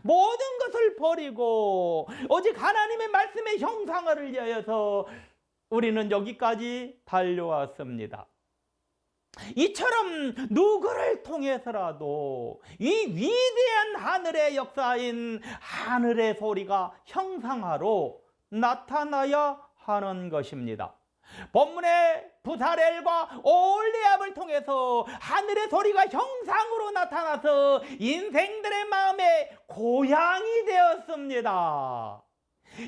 모든 것을 버리고 오직 하나님의 말씀의 형상화를 위하여서 우리는 여기까지 달려왔습니다. 이처럼 누구를 통해서라도 이 위대한 하늘의 역사인 하늘의 소리가 형상화로 나타나야 하는 것입니다. 본문의 부사렐과 오홀리압을 통해서 하늘의 소리가 형상으로 나타나서 인생들의 마음에 고향이 되었습니다.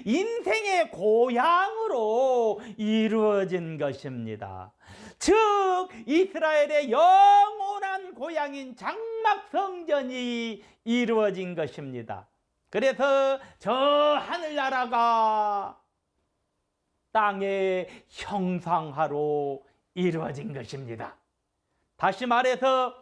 인생의 고향으로 이루어진 것입니다. 즉 이스라엘의 영원한 고향인 장막성전이 이루어진 것입니다. 그래서 저 하늘나라가 땅의 형상화로 이루어진 것입니다. 다시 말해서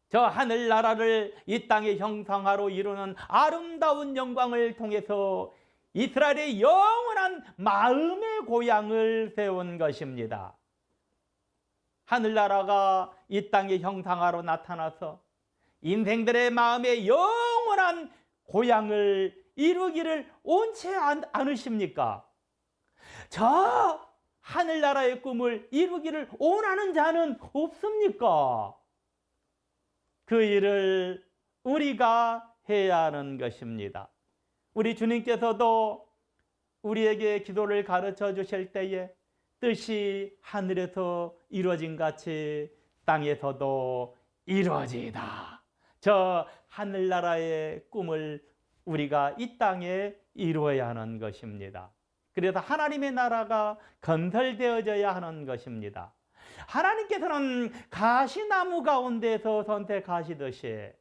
저 하늘나라를 이 땅의 형상화로 이루는 아름다운 영광을 통해서 이스라엘의 영원한 마음의 고향을 세운 것입니다. 하늘나라가 이 땅의 형상화로 나타나서 인생들의 마음의 영원한 고향을 이루기를 원치 않으십니까? 저 하늘나라의 꿈을 이루기를 원하는 자는 없습니까? 그 일을 우리가 해야 하는 것입니다. 우리 주님께서도 우리에게 기도를 가르쳐 주실 때에 뜻이 하늘에서 이루어진 같이 땅에서도 이루어지이다. 저 하늘나라의 꿈을 우리가 이 땅에 이루어야 하는 것입니다. 그래서 하나님의 나라가 건설되어져야 하는 것입니다. 하나님께서는 가시나무 가운데서 선택하시듯이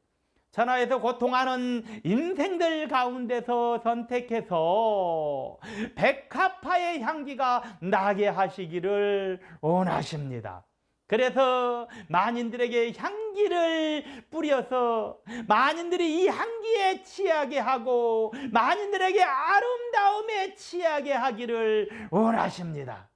천하에서 고통하는 인생들 가운데서 선택해서 백합화의 향기가 나게 하시기를 원하십니다. 그래서 만인들에게 향기를 뿌려서 만인들이 이 향기에 취하게 하고 만인들에게 아름다움에 취하게 하기를 원하십니다.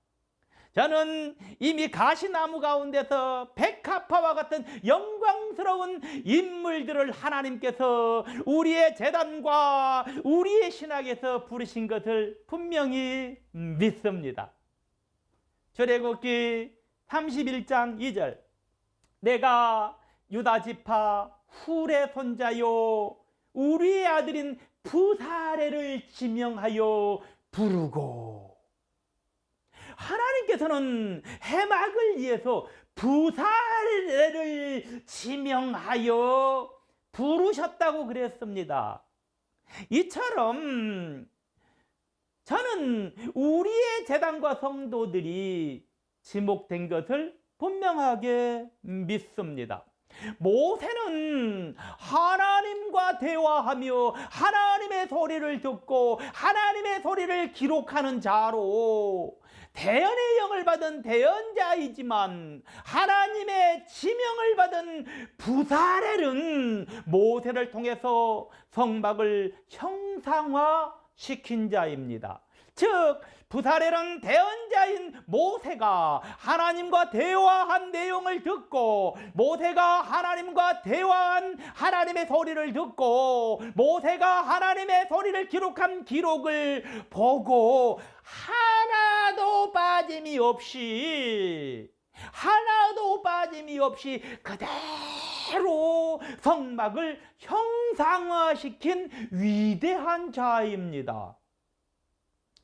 저는 이미 가시나무 가운데서 백합화와 같은 영광스러운 인물들을 하나님께서 우리의 제단과 우리의 신학에서 부르신 것을 분명히 믿습니다. 출애굽기 31장 2절, 내가 유다 지파 훌의 손자요 우리의 아들인 부사레를 지명하여 부르고, 하나님께서는 해막을 위해서 부사레를 지명하여 부르셨다고 그랬습니다. 이처럼 저는 우리의 제단과 성도들이 지목된 것을 분명하게 믿습니다. 모세는 하나님과 대화하며 하나님의 소리를 듣고 하나님의 소리를 기록하는 자로 대언의 영을 받은 대언자이지만, 하나님의 지명을 받은 부사렐은 모세를 통해서 성막을 형상화시킨 자입니다. 즉 부사렐은 대언자인 모세가 하나님과 대화한 내용을 듣고, 모세가 하나님과 대화한 하나님의 소리를 듣고, 모세가 하나님의 소리를 기록한 기록을 보고 하나도 빠짐이 없이 그대로 성막을 형상화시킨 위대한 자입니다.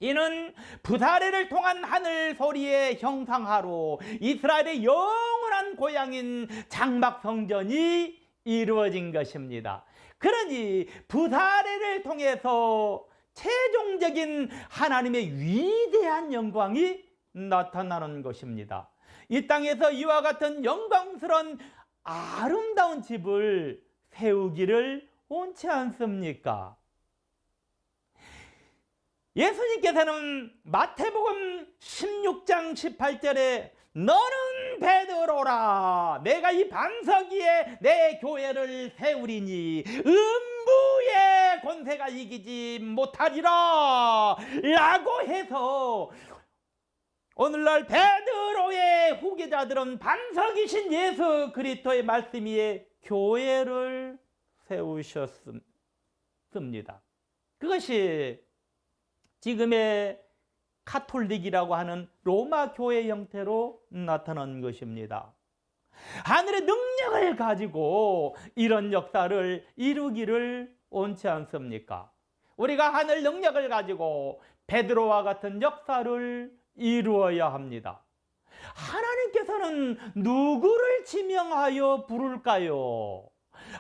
이는 부사렐을 통한 하늘 소리의 형상화로 이스라엘의 영원한 고향인 장막 성전이 이루어진 것입니다. 그러니 부사렐을 통해서 최종적인 하나님의 위대한 영광이 나타나는 것입니다. 이 땅에서 이와 같은 영광스러운 아름다운 집을 세우기를 원치 않습니까? 예수님께서는 마태복음 16장 18절에 너는 베드로라, 내가 이 반석 위에 내 교회를 세우리니 음부의 권세가 이기지 못하리라 라고 해서, 오늘날 베드로의 후계자들은 반석이신 예수 그리스도의 말씀 위에 교회를 세우셨습니다. 그것이 지금의 카톨릭이라고 하는 로마 교회 형태로 나타난 것입니다. 하늘의 능력을 가지고 이런 역사를 이루기를 원치 않습니까? 우리가 하늘 능력을 가지고 베드로와 같은 역사를 이루어야 합니다. 하나님께서는 누구를 지명하여 부를까요?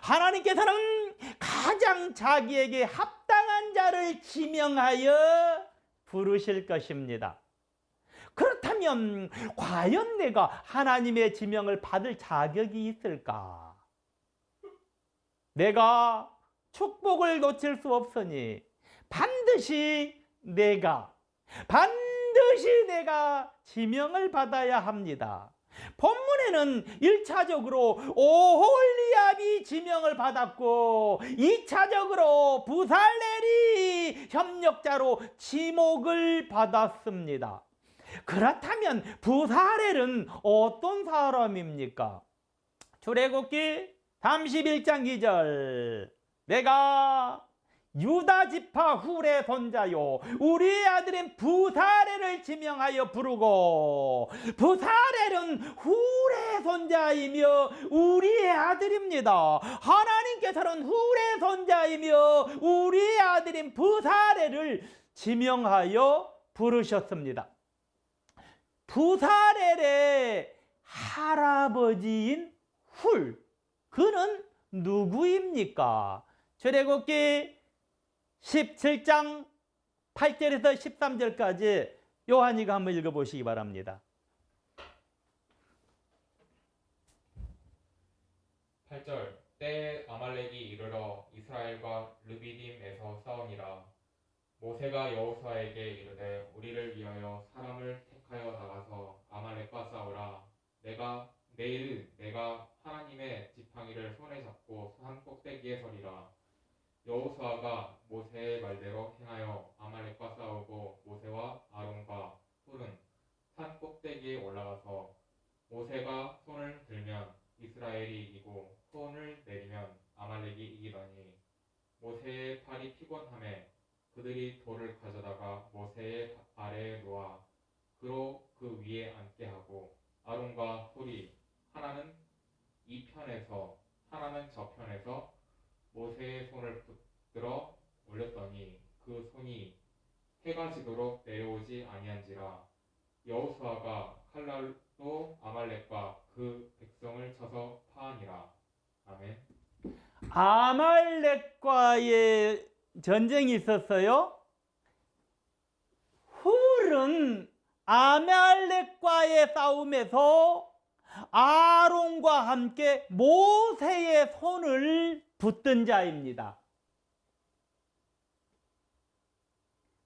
하나님께서는 가장 자기에게 합당한 자를 지명하여 부르실 것입니다. 그렇다면 과연 내가 하나님의 지명을 받을 자격이 있을까? 내가 축복을 놓칠 수 없으니 반드시 내가 지명을 받아야 합니다. 본문에는 1차적으로 오홀리압이 지명을 받았고 2차적으로 부살렐이 협력자로 지목을 받았습니다. 그렇다면 부살렐은 어떤 사람입니까? 출애굽기 31장 2절, 내가 유다 지파 훌의 손자요 우리의 아들인 부살렐을 지명하여 부르고, 부살렐은 훌의 손자이며 우리의 아들입니다. 하나님께서는 훌의 손자이며 우리의 아들인 부살렐을 지명하여 부르셨습니다. 부살렐의 할아버지인 훌, 그는 누구입니까? 출애굽기 17장 8절에서 13절까지 요한이가 한번 읽어보시기 바랍니다. 8절, 때에 아말렉이 이르러 이스라엘과 르비딤에서 싸우니라. 모세가 여호수아에게 이르되 우리를 위하여 사람을 택하여 나가서 아말렉과 싸우라. 내가 내일 내가 하나님의 지팡이를 손에 잡고 산 꼭대기에 서리라. 여호수아가 모세의 말대로 행하여 아말렉과 싸우고 모세와 아론과 훌은 산 꼭대기에 올라가서 모세가 손을 들면 이스라엘이 이기고 손을 내리면 아말렉이 이기더니 모세의 팔이 피곤함에 그들이 돌을 가져다가 모세의 아래에 놓아 그로 그 위에 앉게 하고 아론과 훌이 하나는 이 편에서 하나는 저 편에서 모세의 손을 붙들어 올렸더니 그 손이 해가 지도록 내려오지 아니한지라. 여호수아가 칼날로 아말렉과 그 백성을 쳐서 파하니라. 아멘. 아말렉과의 전쟁이 있었어요. 훌은 아말렉과의 싸움에서 아론과 함께 모세의 손을 붙든 자입니다.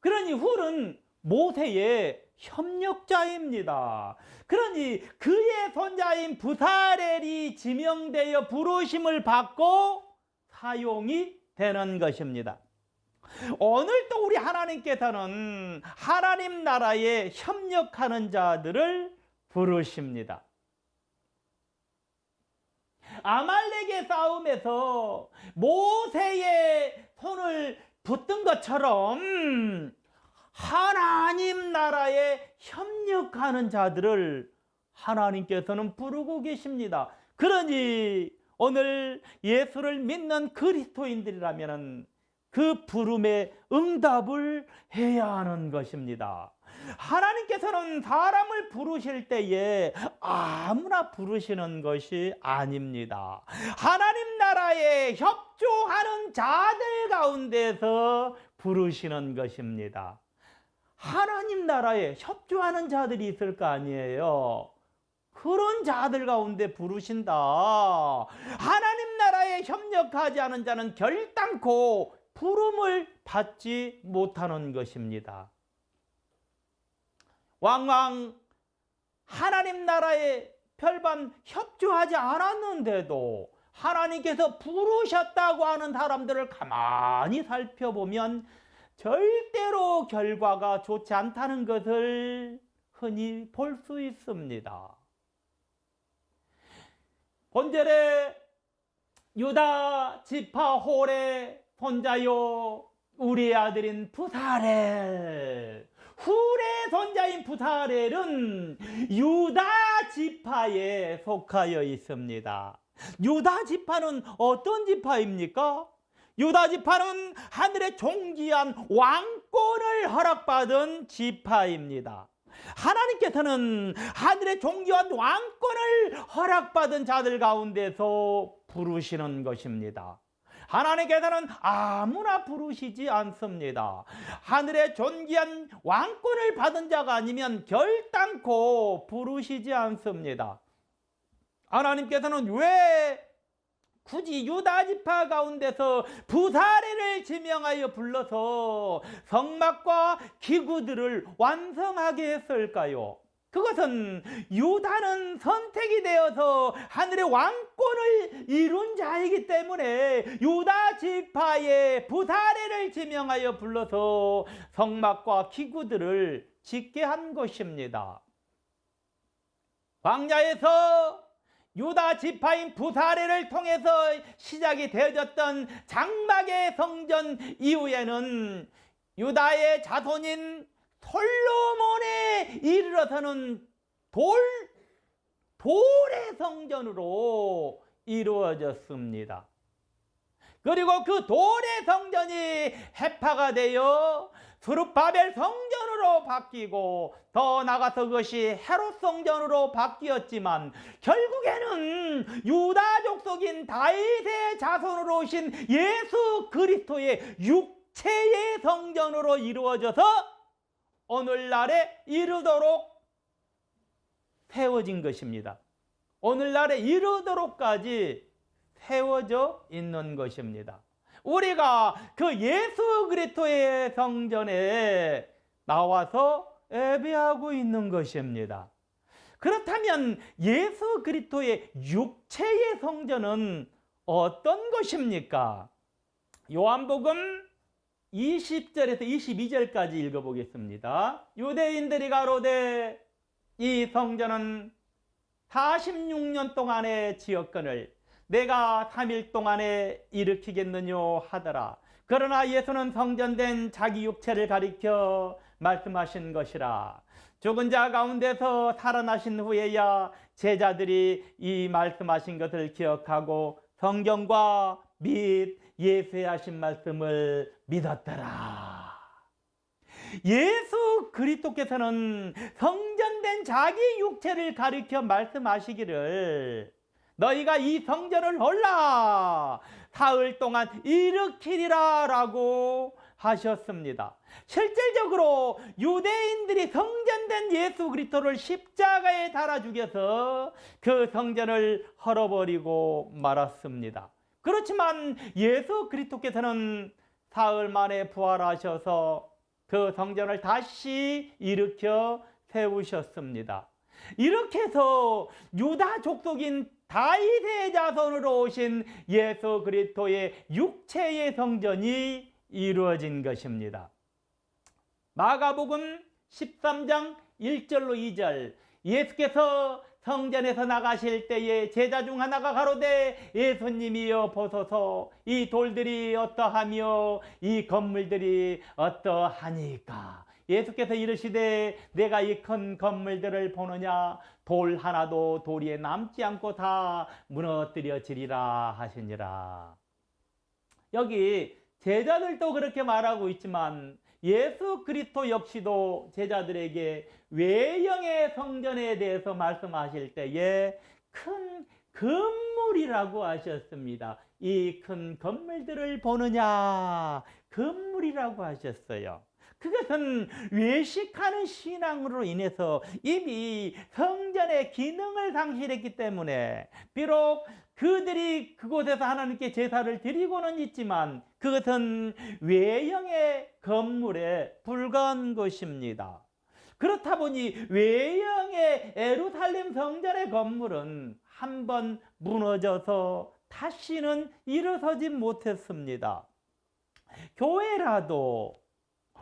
그러니 훌은 모세의 협력자입니다. 그러니 그의 손자인 부사렐이 지명되어 부르심을 받고 사용이 되는 것입니다. 오늘 또 우리 하나님께서는 하나님 나라에 협력하는 자들을 부르십니다. 아말렉의 싸움에서 모세의 손을 붙든 것처럼 하나님 나라에 협력하는 자들을 하나님께서는 부르고 계십니다. 그러니 오늘 예수를 믿는 그리스도인들이라면 그 부름에 응답을 해야 하는 것입니다. 하나님께서는 사람을 부르실 때에 아무나 부르시는 것이 아닙니다. 하나님 나라에 협조하는 자들 가운데서 부르시는 것입니다. 하나님 나라에 협조하는 자들이 있을 거 아니에요. 그런 자들 가운데 부르신다. 하나님 나라에 협력하지 않은 자는 결단코 부름을 받지 못하는 것입니다. 왕왕 하나님 나라에 별반 협조하지 않았는데도 하나님께서 부르셨다고 하는 사람들을 가만히 살펴보면 절대로 결과가 좋지 않다는 것을 흔히 볼 수 있습니다. 본절에 유다 지파 홀의 손자요 우리의 아들인 부사렐, 훌의 손자인 부사렐은 유다 지파에 속하여 있습니다. 유다 지파는 어떤 지파입니까? 유다 지파는 하늘의 존귀한 왕권을 허락받은 지파입니다. 하나님께서는 하늘의 존귀한 왕권을 허락받은 자들 가운데서 부르시는 것입니다. 하나님께서는 아무나 부르시지 않습니다. 하늘의 존귀한 왕권을 받은 자가 아니면 결단코 부르시지 않습니다. 하나님께서는 왜 굳이 유다 지파 가운데서 부사렐을 지명하여 불러서 성막과 기구들을 완성하게 했을까요? 그것은 유다는 선택이 되어서 하늘의 왕권을 이룬 자이기 때문에 유다 지파의 부사렐을 지명하여 불러서 성막과 기구들을 짓게 한 것입니다. 광야에서 유다 지파인 부사렐을 통해서 시작이 되어졌던 장막의 성전 이후에는 유다의 자손인 솔로몬에 이르러서는 돌의 성전으로 이루어졌습니다. 그리고 그 돌의 성전이 해파가 되어 스룹바벨 성전으로 바뀌고 더 나아가서 그것이 헤롯 성전으로 바뀌었지만 결국에는 유다 족속인 다윗의 자손으로 오신 예수 그리스도의 육체의 성전으로 이루어져서 오늘날에 이르도록 세워진 것입니다. 오늘날에 이르도록까지 세워져 있는 것입니다. 우리가 그 예수 그리스도의 성전에 나와서 예배하고 있는 것입니다. 그렇다면 예수 그리스도의 육체의 성전은 어떤 것입니까? 요한복음 20절에서 22절까지 읽어보겠습니다. 유대인들이 가로되 이 성전은 46년 동안의 지역권을 내가 3일 동안에 일으키겠느뇨 하더라. 그러나 예수는 성전된 자기 육체를 가리켜 말씀하신 것이라. 죽은 자 가운데서 살아나신 후에야 제자들이 이 말씀하신 것을 기억하고 성경과 및 예수의 하신 말씀을 믿었더라. 예수 그리스도께서는 성전된 자기 육체를 가리켜 말씀하시기를 너희가 이 성전을 홀라 사흘 동안 일으키리라 라고 하셨습니다. 실질적으로 유대인들이 성전된 예수 그리스도를 십자가에 달아 죽여서 그 성전을 헐어버리고 말았습니다. 그렇지만 예수 그리스도께서는 사흘 만에 부활하셔서 그 성전을 다시 일으켜 세우셨습니다. 이렇게 해서 유다 족속인 다윗의 자손으로 오신 예수 그리스도의 육체의 성전이 이루어진 것입니다. 마가복음 13장 1절로 2절, 예수께서 성전에서 나가실 때에 제자 중 하나가 가로되 예수님이여 보소서 이 돌들이 어떠하며 이 건물들이 어떠하니까. 예수께서 이르시되 내가 이 큰 건물들을 보느냐 돌 하나도 돌 위에 남지 않고 다 무너뜨려지리라 하시니라. 여기 제자들도 그렇게 말하고 있지만 예수 그리스도 역시도 제자들에게 외형의 성전에 대해서 말씀하실 때에 큰 건물이라고 하셨습니다. 이 큰 건물들을 보느냐 건물이라고 하셨어요. 그것은 외식하는 신앙으로 인해서 이미 성전의 기능을 상실했기 때문에 비록 그들이 그곳에서 하나님께 제사를 드리고는 있지만 그것은 외형의 건물에 불과한 것입니다. 그렇다 보니 외형의 예루살렘 성전의 건물은 한번 무너져서 다시는 일어서지 못했습니다. 교회라도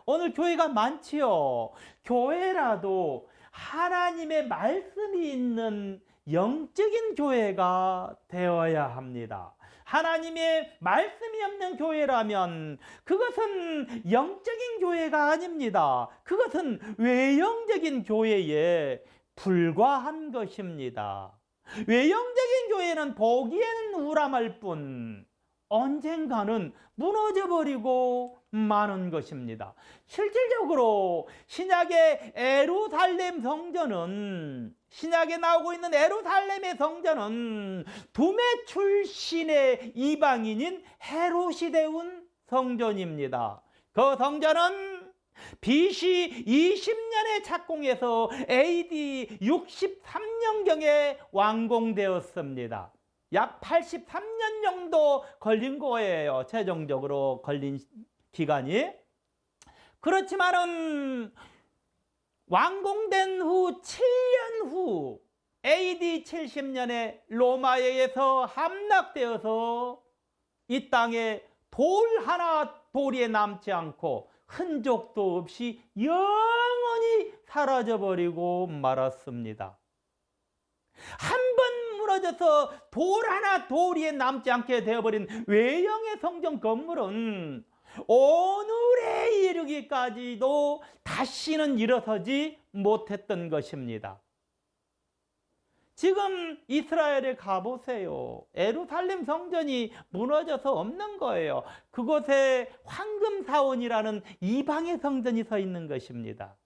오늘 교회가 많지요. 교회라도 하나님의 말씀이 있는 영적인 교회가 되어야 합니다. 하나님의 말씀이 없는 교회라면 그것은 영적인 교회가 아닙니다. 그것은 외형적인 교회에 불과한 것입니다. 외형적인 교회는 보기에는 우람할 뿐 언젠가는 무너져버리고 마는 것입니다. 실질적으로 신약의 예루살렘 성전은 신약에 나오고 있는 예루살렘의 성전은 두메 출신의 이방인인 헤롯이 세운 성전입니다. 그 성전은 BC 20년에 착공해서 AD 63년경에 완공되었습니다. 약 83년 정도 걸린 거예요. 최종적으로 걸린 기간이. 그렇지만은 완공된 후 7년 후 AD 70년에 로마에 의해서 함락되어서 이 땅에 돌 하나 도리에 남지 않고 흔적도 없이 영원히 사라져버리고 말았습니다. 한 번 무너져서 돌 하나 도리에 남지 않게 되어버린 외형의 성전 건물은 오늘에 이르기까지도 다시는 일어서지 못했던 것입니다. 지금 이스라엘에 가보세요. 예루살렘 성전이 무너져서 없는 거예요. 그곳에 황금사원이라는 이방의 성전이 서 있는 것입니다.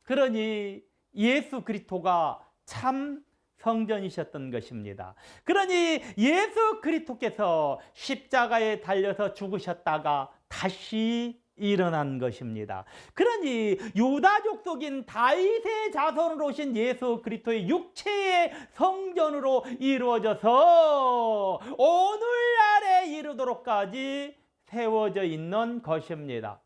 그러니 예수 그리스도가 참 성전이셨던 것입니다. 그러니 예수 그리스도께서 십자가에 달려서 죽으셨다가 다시 일어난 것입니다. 그러니 유다 족속인 다윗의 자손으로 오신 예수 그리스도의 육체의 성전으로 이루어져서 오늘날에 이르도록까지 세워져 있는 것입니다.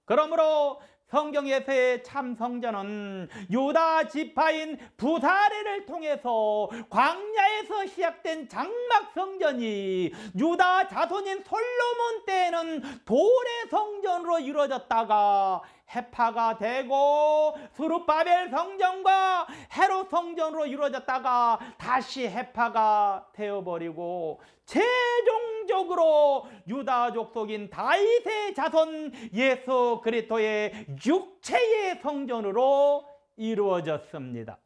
그러므로 성경에서의 참 성전은 유다 지파인 부사레를 통해서 광야에서 시작된 장막 성전이 유다 자손인 솔로몬 때에는 돌의 성전으로 이루어졌다가 해파가 되고 스룹바벨 성전과 헤롯 성전으로 이루어졌다가 다시 해파가 되어버리고 최종적으로 유다 족속인 다윗의 자손 예수 그리스도의 육체의 성전으로 이루어졌습니다.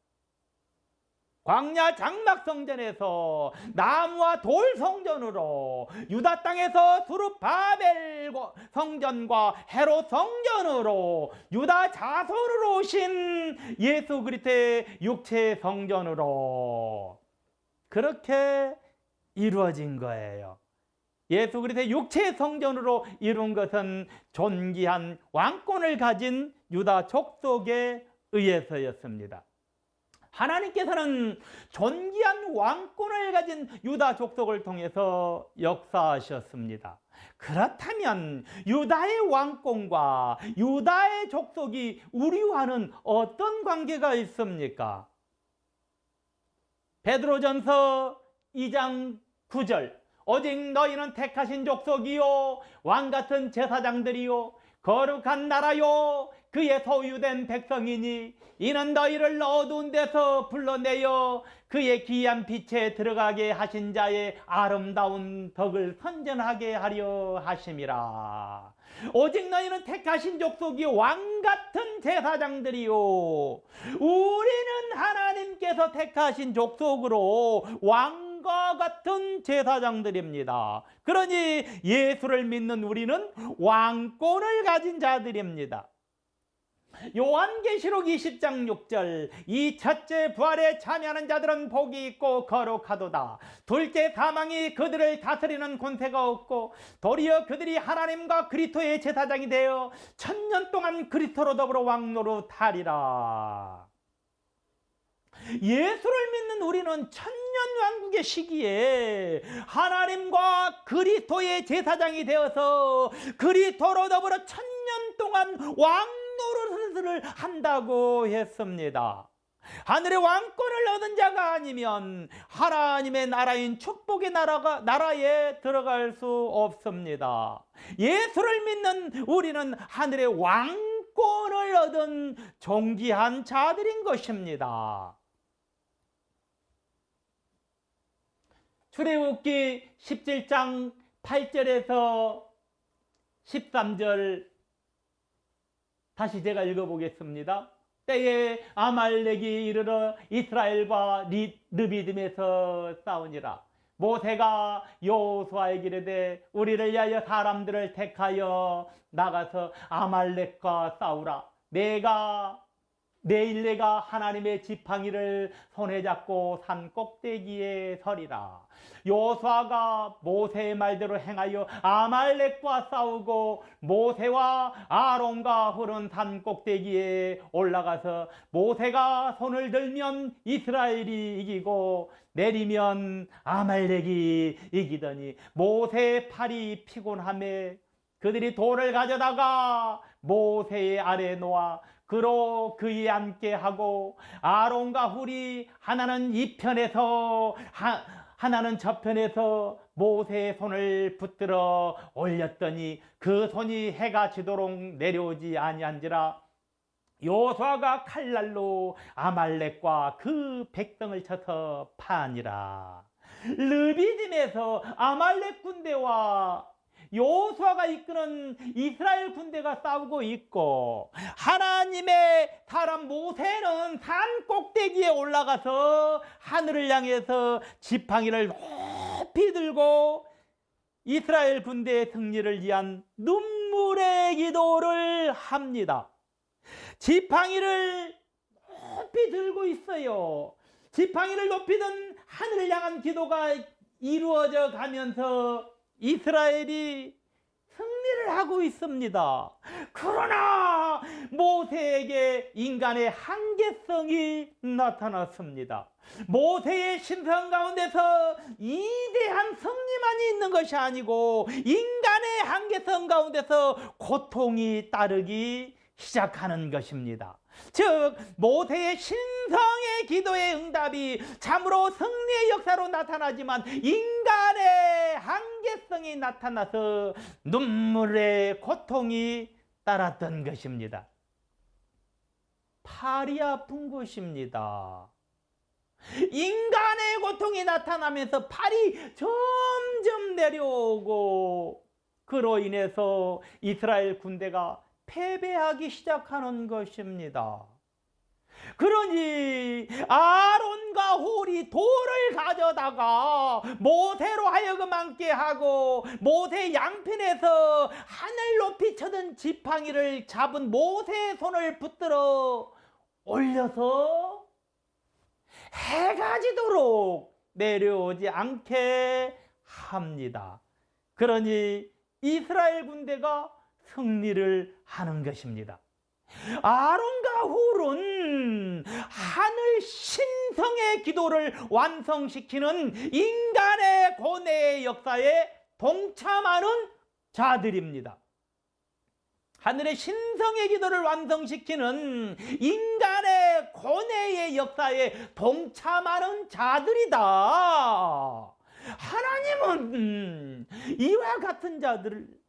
광야 장막 성전에서 나무와 돌 성전으로, 유다 땅에서 스룹바벨 성전과 헤롯 성전으로, 유다 자손으로 오신 예수 그리스도의 육체 성전으로 그렇게 이루어진 거예요. 예수 그리스도의 육체 성전으로 이룬 것은 존귀한 왕권을 가진 유다 족속에 의해서였습니다. 하나님께서는 존귀한 왕권을 가진 유다 족속을 통해서 역사하셨습니다. 그렇다면 유다의 왕권과 유다의 족속이 우리와는 어떤 관계가 있습니까? 베드로전서 2장 9절, 오직 너희는 택하신 족속이요 왕같은 제사장들이요 거룩한 나라요 그의 소유된 백성이니 이는 너희를 어두운 데서 불러내어 그의 귀한 빛에 들어가게 하신 자의 아름다운 덕을 선전하게 하려 하심이라. 오직 너희는 택하신 족속이 왕같은 제사장들이요, 우리는 하나님께서 택하신 족속으로 왕과 같은 제사장들입니다. 그러니 예수를 믿는 우리는 왕권을 가진 자들입니다. 요한계시록 20장 6절, 이 첫째 부활에 참여하는 자들은 복이 있고 거룩하도다. 둘째 사망이 그들을 다스리는 권세가 없고 도리어 그들이 하나님과 그리스도의 제사장이 되어 1000년 동안 그리스도로 더불어 왕노릇하리라. 예수를 믿는 우리는 천년왕국의 시기에 하나님과 그리스도의 제사장이 되어서 그리스도로 더불어 1000년 동안 왕노릇을 한다고 했습니다. 하늘의 왕권을 얻은 자가 아니면 하나님의 나라인 축복의 나라에 들어갈 수 없습니다. 예수를 믿는 우리는 하늘의 왕권을 얻은 존귀한 자들인 것입니다. 출애굽기 17장 8절에서 13절 다시 제가 읽어보겠습니다. 때에 아말렉이 이르러 이스라엘과 르비딤에서 싸우니라. 모세가 여호수아에게 이르되 우리를 위하여 사람들을 택하여 나가서 아말렉과 싸우라. 내일 내가 하나님의 지팡이를 손에 잡고 산 꼭대기에 서리라. 여호수아가 모세의 말대로 행하여 아말렉과 싸우고 모세와 아론과 훌은 산 꼭대기에 올라가서 모세가 손을 들면 이스라엘이 이기고 내리면 아말렉이 이기더니 모세의 팔이 피곤하며 그들이 돌을 가져다가 모세의 아래에 놓아 그로 그에 앉게 하고 아론과 훌이 하나는 이 편에서 하나는 저편에서 모세의 손을 붙들어 올렸더니 그 손이 해가 지도록 내려오지 아니한지라. 여호수아가 칼날로 아말렉과 그 백성을 쳐서 파니라. 르비딤에서 아말렉 군대와 여호수아가 이끄는 이스라엘 군대가 싸우고 있고 하나님의 사람 모세는 산 꼭대기에 올라가서 하늘을 향해서 지팡이를 높이 들고 이스라엘 군대의 승리를 위한 눈물의 기도를 합니다. 지팡이를 높이 들고 있어요. 지팡이를 높이 든 하늘을 향한 기도가 이루어져 가면서 이스라엘이 승리를 하고 있습니다. 그러나 모세에게 인간의 한계성이 나타났습니다. 모세의 심성 가운데서 이대한 승리만이 있는 것이 아니고 인간의 한계성 가운데서 고통이 따르기 시작하는 것입니다. 즉 모세의 신성의 기도의 응답이 참으로 승리의 역사로 나타나지만 인간의 한계성이 나타나서 눈물의 고통이 따랐던 것입니다. 팔이 아픈 것입니다. 인간의 고통이 나타나면서 팔이 점점 내려오고 그로 인해서 이스라엘 군대가 패배하기 시작하는 것입니다. 그러니 아론과 홀이 돌을 가져다가 모세로 하여금 앉게 하고 모세 양편에서 하늘 높이 쳐든 지팡이를 잡은 모세의 손을 붙들어 올려서 해가 지도록 내려오지 않게 합니다. 그러니 이스라엘 군대가 승리를 하는 것입니다. 아론과 홀은 하늘 신성의 기도를 완성시키는 인간의 고뇌의 역사에 동참하는 자들입니다. 하늘의 신성의 기도를 완성시키는 인간의 고뇌의 역사에 동참하는 자들이다. 하나님은 이와 같은 자들을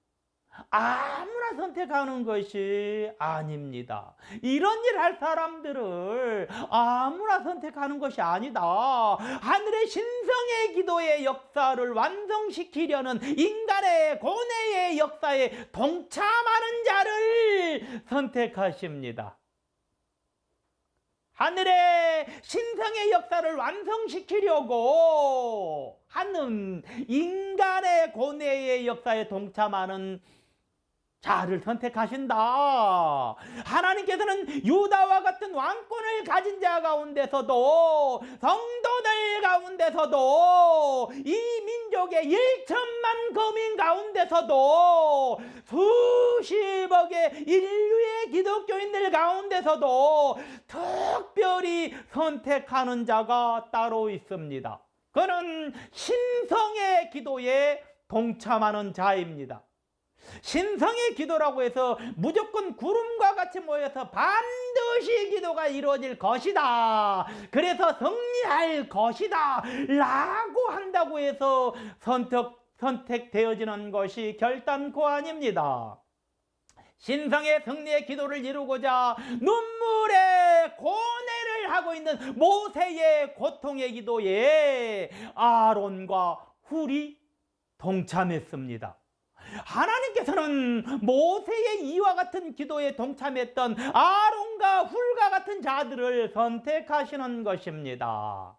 아무나 선택하는 것이 아닙니다. 이런 일 할 사람들을 아무나 선택하는 것이 아니다. 하늘의 신성의 기도의 역사를 완성시키려는 인간의 고뇌의 역사에 동참하는 자를 선택하십니다. 하늘의 신성의 역사를 완성시키려고 하는 인간의 고뇌의 역사에 동참하는 자를 선택하신다. 하나님께서는 유다와 같은 왕권을 가진 자 가운데서도 성도들 가운데서도 이 민족의 1천만 거민 가운데서도 수십억의 인류의 기독교인들 가운데서도 특별히 선택하는 자가 따로 있습니다. 그는 신성의 기도에 동참하는 자입니다. 신성의 기도라고 해서 무조건 구름과 같이 모여서 반드시 기도가 이루어질 것이다, 그래서 승리할 것이다 라고 한다고 해서 선택되어지는 것이 결단코 아닙니다. 신성의 승리의 기도를 이루고자 눈물의 고뇌를 하고 있는 모세의 고통의 기도에 아론과 훌이 동참했습니다. 하나님께서는 모세의 이와 같은 기도에 동참했던 아론과 훌과 같은 자들을 선택하시는 것입니다.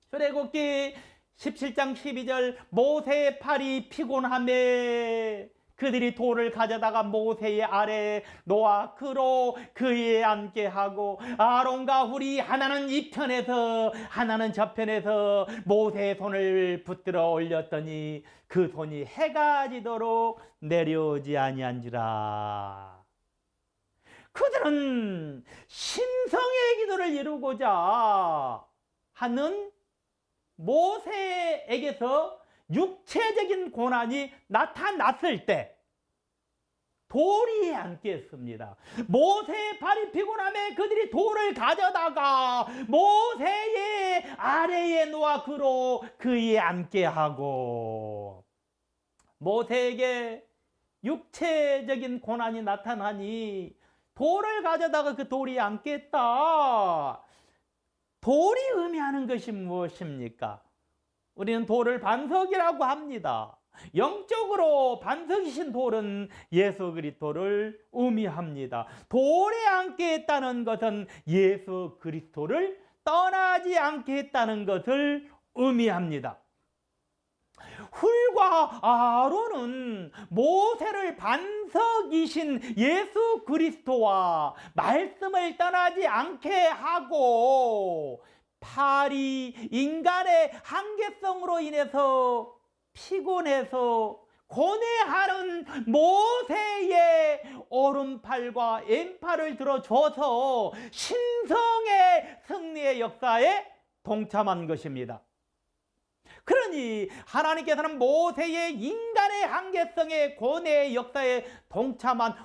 출애굽기 17장 12절 모세의 팔이 피곤하매 그들이 돌을 가져다가 모세의 아래에 놓아 그로 그에 앉게 하고 아론과 훌이 하나는 이 편에서 하나는 저 편에서 모세의 손을 붙들어 올렸더니 그 손이 해가 지도록 내려오지 아니한지라. 그들은 신성의 기도를 이루고자 하는 모세에게서 육체적인 고난이 나타났을 때 돌이 앉게 했습니다. 모세의 발이 피곤함에 그들이 돌을 가져다가 모세의 아래에 놓아 그로 그에 앉게 하고, 모세에게 육체적인 고난이 나타나니 돌을 가져다가 그 돌이 앉게 했다. 돌이 의미하는 것이 무엇입니까? 우리는 돌을 반석이라고 합니다. 영적으로 반석이신 돌은 예수 그리스도를 의미합니다. 돌에 앉게 했다는 것은 예수 그리스도를 떠나지 않게 했다는 것을 의미합니다. 훌과 아론은 모세를 반석이신 예수 그리스도와 말씀을 떠나지 않게 하고, 팔이 인간의 한계성으로 인해서 피곤해서 고뇌하는 모세의 오른팔과 왼팔을 들어줘서 신성의 승리의 역사에 동참한 것입니다. 그러니 하나님께서는 모세의 인간의 한계성의 고뇌의 역사에 동참한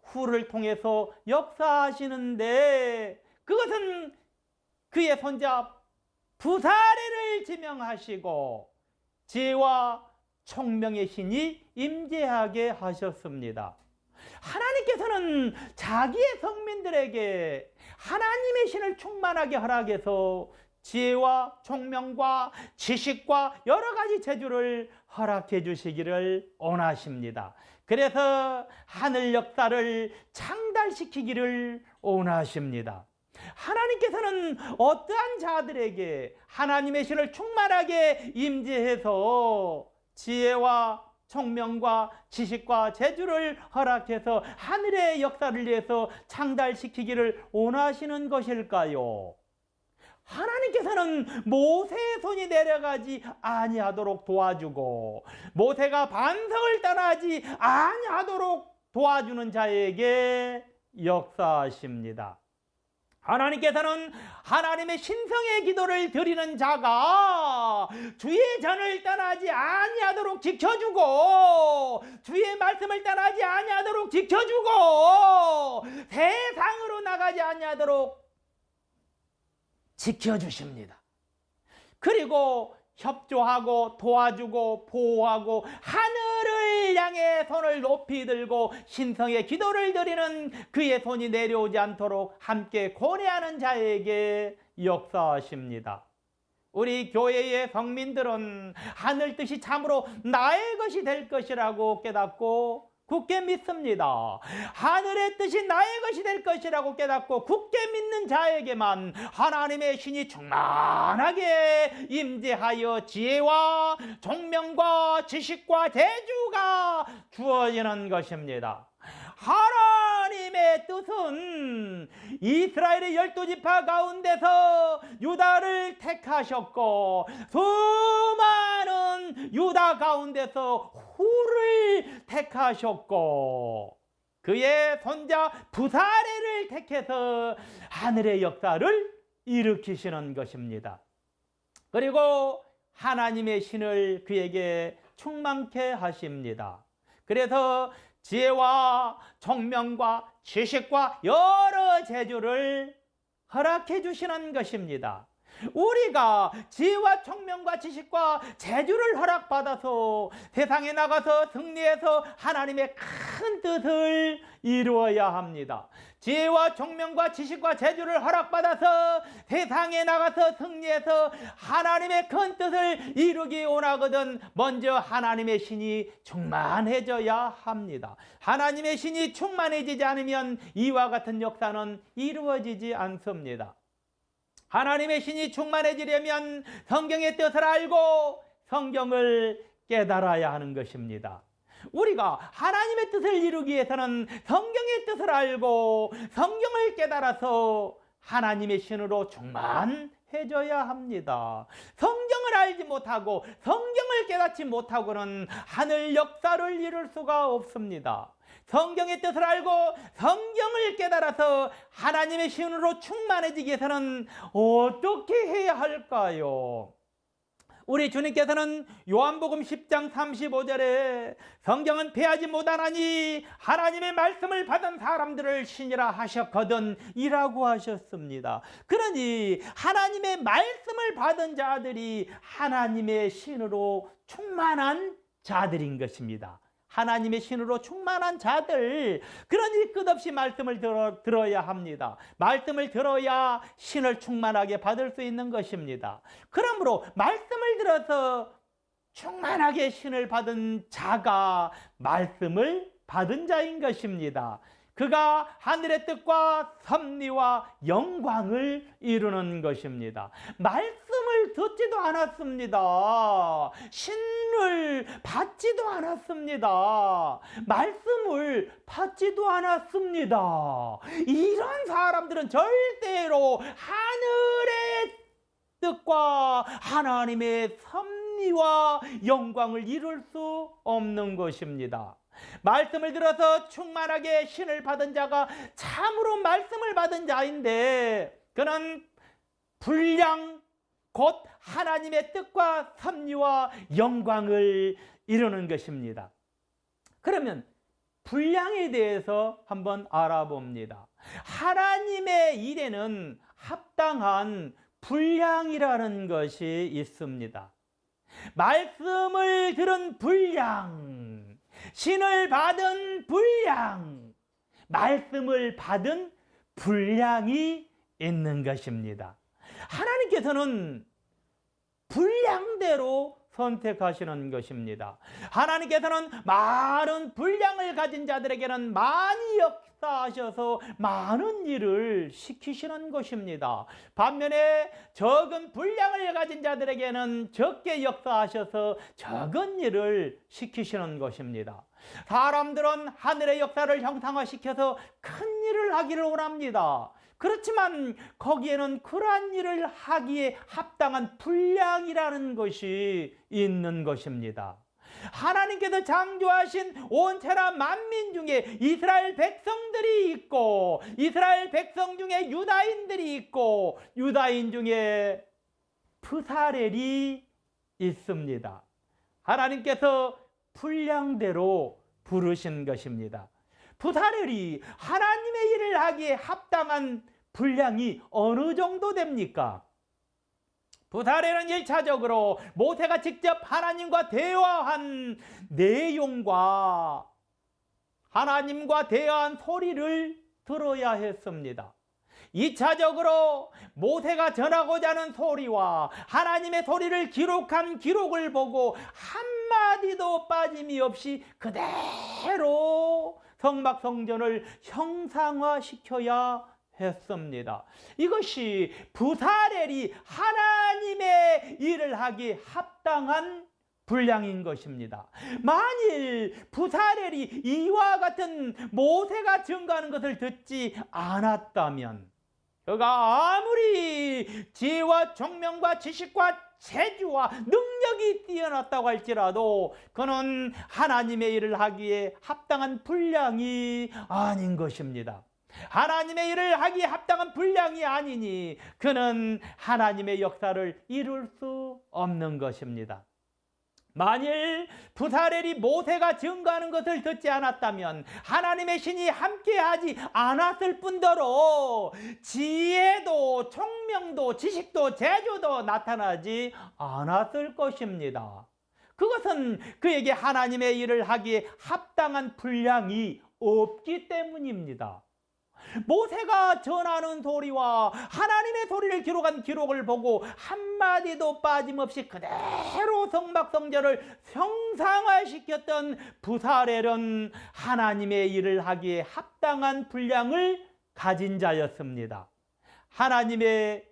후를 통해서 역사하시는데, 그것은 그의 손자 부사레를 지명하시고 지혜와 총명의 신이 임재하게 하셨습니다. 하나님께서는 자기의 성민들에게 하나님의 신을 충만하게 허락해서 지혜와 총명과 지식과 여러 가지 재주를 허락해 주시기를 원하십니다. 그래서 하늘 역사를 창달시키기를 원하십니다. 하나님께서는 어떠한 자들에게 하나님의 신을 충만하게 임재해서 지혜와 총명과 지식과 재주를 허락해서 하늘의 역사를 위해서 창달시키기를 원하시는 것일까요? 하나님께서는 모세의 손이 내려가지 아니하도록 도와주고 모세가 반석을 따라하지 아니하도록 도와주는 자에게 역사하십니다. 하나님께서는 하나님의 신성의 기도를 드리는 자가 주의 전을 떠나지 아니하도록 지켜주고 주의 말씀을 떠나지 아니하도록 지켜주고 세상으로 나가지 아니하도록 지켜주십니다. 그리고 협조하고 도와주고 보호하고 하늘을 향해 손을 높이 들고 신성의 기도를 드리는 그의 손이 내려오지 않도록 함께 고뇌하는 자에게 역사하십니다. 우리 교회의 성민들은 하늘 뜻이 참으로 나의 것이 될 것이라고 깨닫고 굳게 믿습니다. 하늘의 뜻이 나의 것이 될 것이라고 깨닫고 굳게 믿는 자에게만 하나님의 신이 충만하게 임재하여 지혜와 총명과 지식과 재주가 주어지는 것입니다. 하나님의 뜻은 이스라엘의 12지파 가운데서 유다를 택하셨고 수많은 유다 가운데서 후를 택하셨고 그의 손자 부사레를 택해서 하늘의 역사를 일으키시는 것입니다. 그리고 하나님의 신을 그에게 충만케 하십니다. 그래서 지혜와 총명과 지식과 여러 재주를 허락해 주시는 것입니다. 우리가 지혜와 총명과 지식과 재주를 허락받아서 세상에 나가서 승리해서 하나님의 큰 뜻을 이루어야 합니다. 지혜와 총명과 지식과 재주를 허락받아서 세상에 나가서 승리해서 하나님의 큰 뜻을 이루기 원하거든 먼저 하나님의 신이 충만해져야 합니다. 하나님의 신이 충만해지지 않으면 이와 같은 역사는 이루어지지 않습니다. 하나님의 신이 충만해지려면 성경의 뜻을 알고 성경을 깨달아야 하는 것입니다. 우리가 하나님의 뜻을 이루기 위해서는 성경의 뜻을 알고 성경을 깨달아서 하나님의 신으로 충만해져야 합니다. 성경을 알지 못하고 성경을 깨닫지 못하고는 하늘 역사를 이룰 수가 없습니다. 성경의 뜻을 알고 성경을 깨달아서 하나님의 신으로 충만해지기 위해서는 어떻게 해야 할까요? 우리 주님께서는 요한복음 10장 35절에 성경은 패하지 못하나니 하나님의 말씀을 받은 사람들을 신이라 하셨거든 이라고 하셨습니다. 그러니 하나님의 말씀을 받은 자들이 하나님의 신으로 충만한 자들인 것입니다. 하나님의 신으로 충만한 자들, 그러니 끝없이 말씀을 들어야 합니다. 말씀을 들어야 신을 충만하게 받을 수 있는 것입니다. 그러므로 말씀을 들어서 충만하게 신을 받은 자가 말씀을 받은 자인 것입니다. 그가 하늘의 뜻과 섭리와 영광을 이루는 것입니다. 말씀을 듣지도 않았습니다. 신을 받지도 않았습니다. 말씀을 받지도 않았습니다. 이런 사람들은 절대로 하늘의 뜻과 하나님의 섭리와 영광을 이룰 수 없는 것입니다. 말씀을 들어서 충만하게 신을 받은 자가 참으로 말씀을 받은 자인데 그는 분량 곧 하나님의 뜻과 섭리와 영광을 이루는 것입니다. 그러면 분량에 대해서 한번 알아봅니다. 하나님의 일에는 합당한 분량이라는 것이 있습니다. 말씀을 들은 분량, 신을 받은 분량, 말씀을 받은 분량이 있는 것입니다. 하나님께서는 분량대로 선택하시는 것입니다. 하나님께서는 많은 분량을 가진 자들에게는 많이 역사하셔서 많은 일을 시키시는 것입니다. 반면에 적은 분량을 가진 자들에게는 적게 역사하셔서 적은 일을 시키시는 것입니다. 사람들은 하늘의 역사를 형상화시켜서 큰 일을 하기를 원합니다. 그렇지만 거기에는 그러한 일을 하기에 합당한 분량이라는 것이 있는 것입니다. 하나님께서 창조하신 온 천하 만민 중에 이스라엘 백성들이 있고, 이스라엘 백성 중에 유다인들이 있고, 유다인 중에 프사렐이 있습니다. 하나님께서 분량대로 부르신 것입니다. 프사렐이 하나님의 일을 하기에 합당한 분량이 어느 정도 됩니까? 프사렐은 1차적으로 모세가 직접 하나님과 대화한 내용과 하나님과 대화한 소리를 들어야 했습니다. 2차적으로 모세가 전하고자 하는 소리와 하나님의 소리를 기록한 기록을 보고 한마디도 빠짐이 없이 그대로 성막성전을 형상화시켜야 했습니다. 이것이 프사렐이 하나님의 일을 하기 합당한 분량인 것입니다. 만일 프사렐이 이와 같은 모세가 증거하는 것을 듣지 않았다면, 그가 아무리 지혜와 총명과 지식과 재주와 능력이 뛰어났다고 할지라도 그는 하나님의 일을 하기에 합당한 분량이 아닌 것입니다. 하나님의 일을 하기에 합당한 분량이 아니니 그는 하나님의 역사를 이룰 수 없는 것입니다. 만일 프사렐이 모세가 증거하는 것을 듣지 않았다면 하나님의 신이 함께하지 않았을 뿐더러 지혜도 총명도 지식도 재주도 나타나지 않았을 것입니다. 그것은 그에게 하나님의 일을 하기에 합당한 분량이 없기 때문입니다. 모세가 전하는 소리와 하나님의 소리를 기록한 기록을 보고 한마디도 빠짐없이 그대로 성막성전을 형상화시켰던 프사렐은 하나님의 일을 하기에 합당한 분량을 가진 자였습니다. 하나님의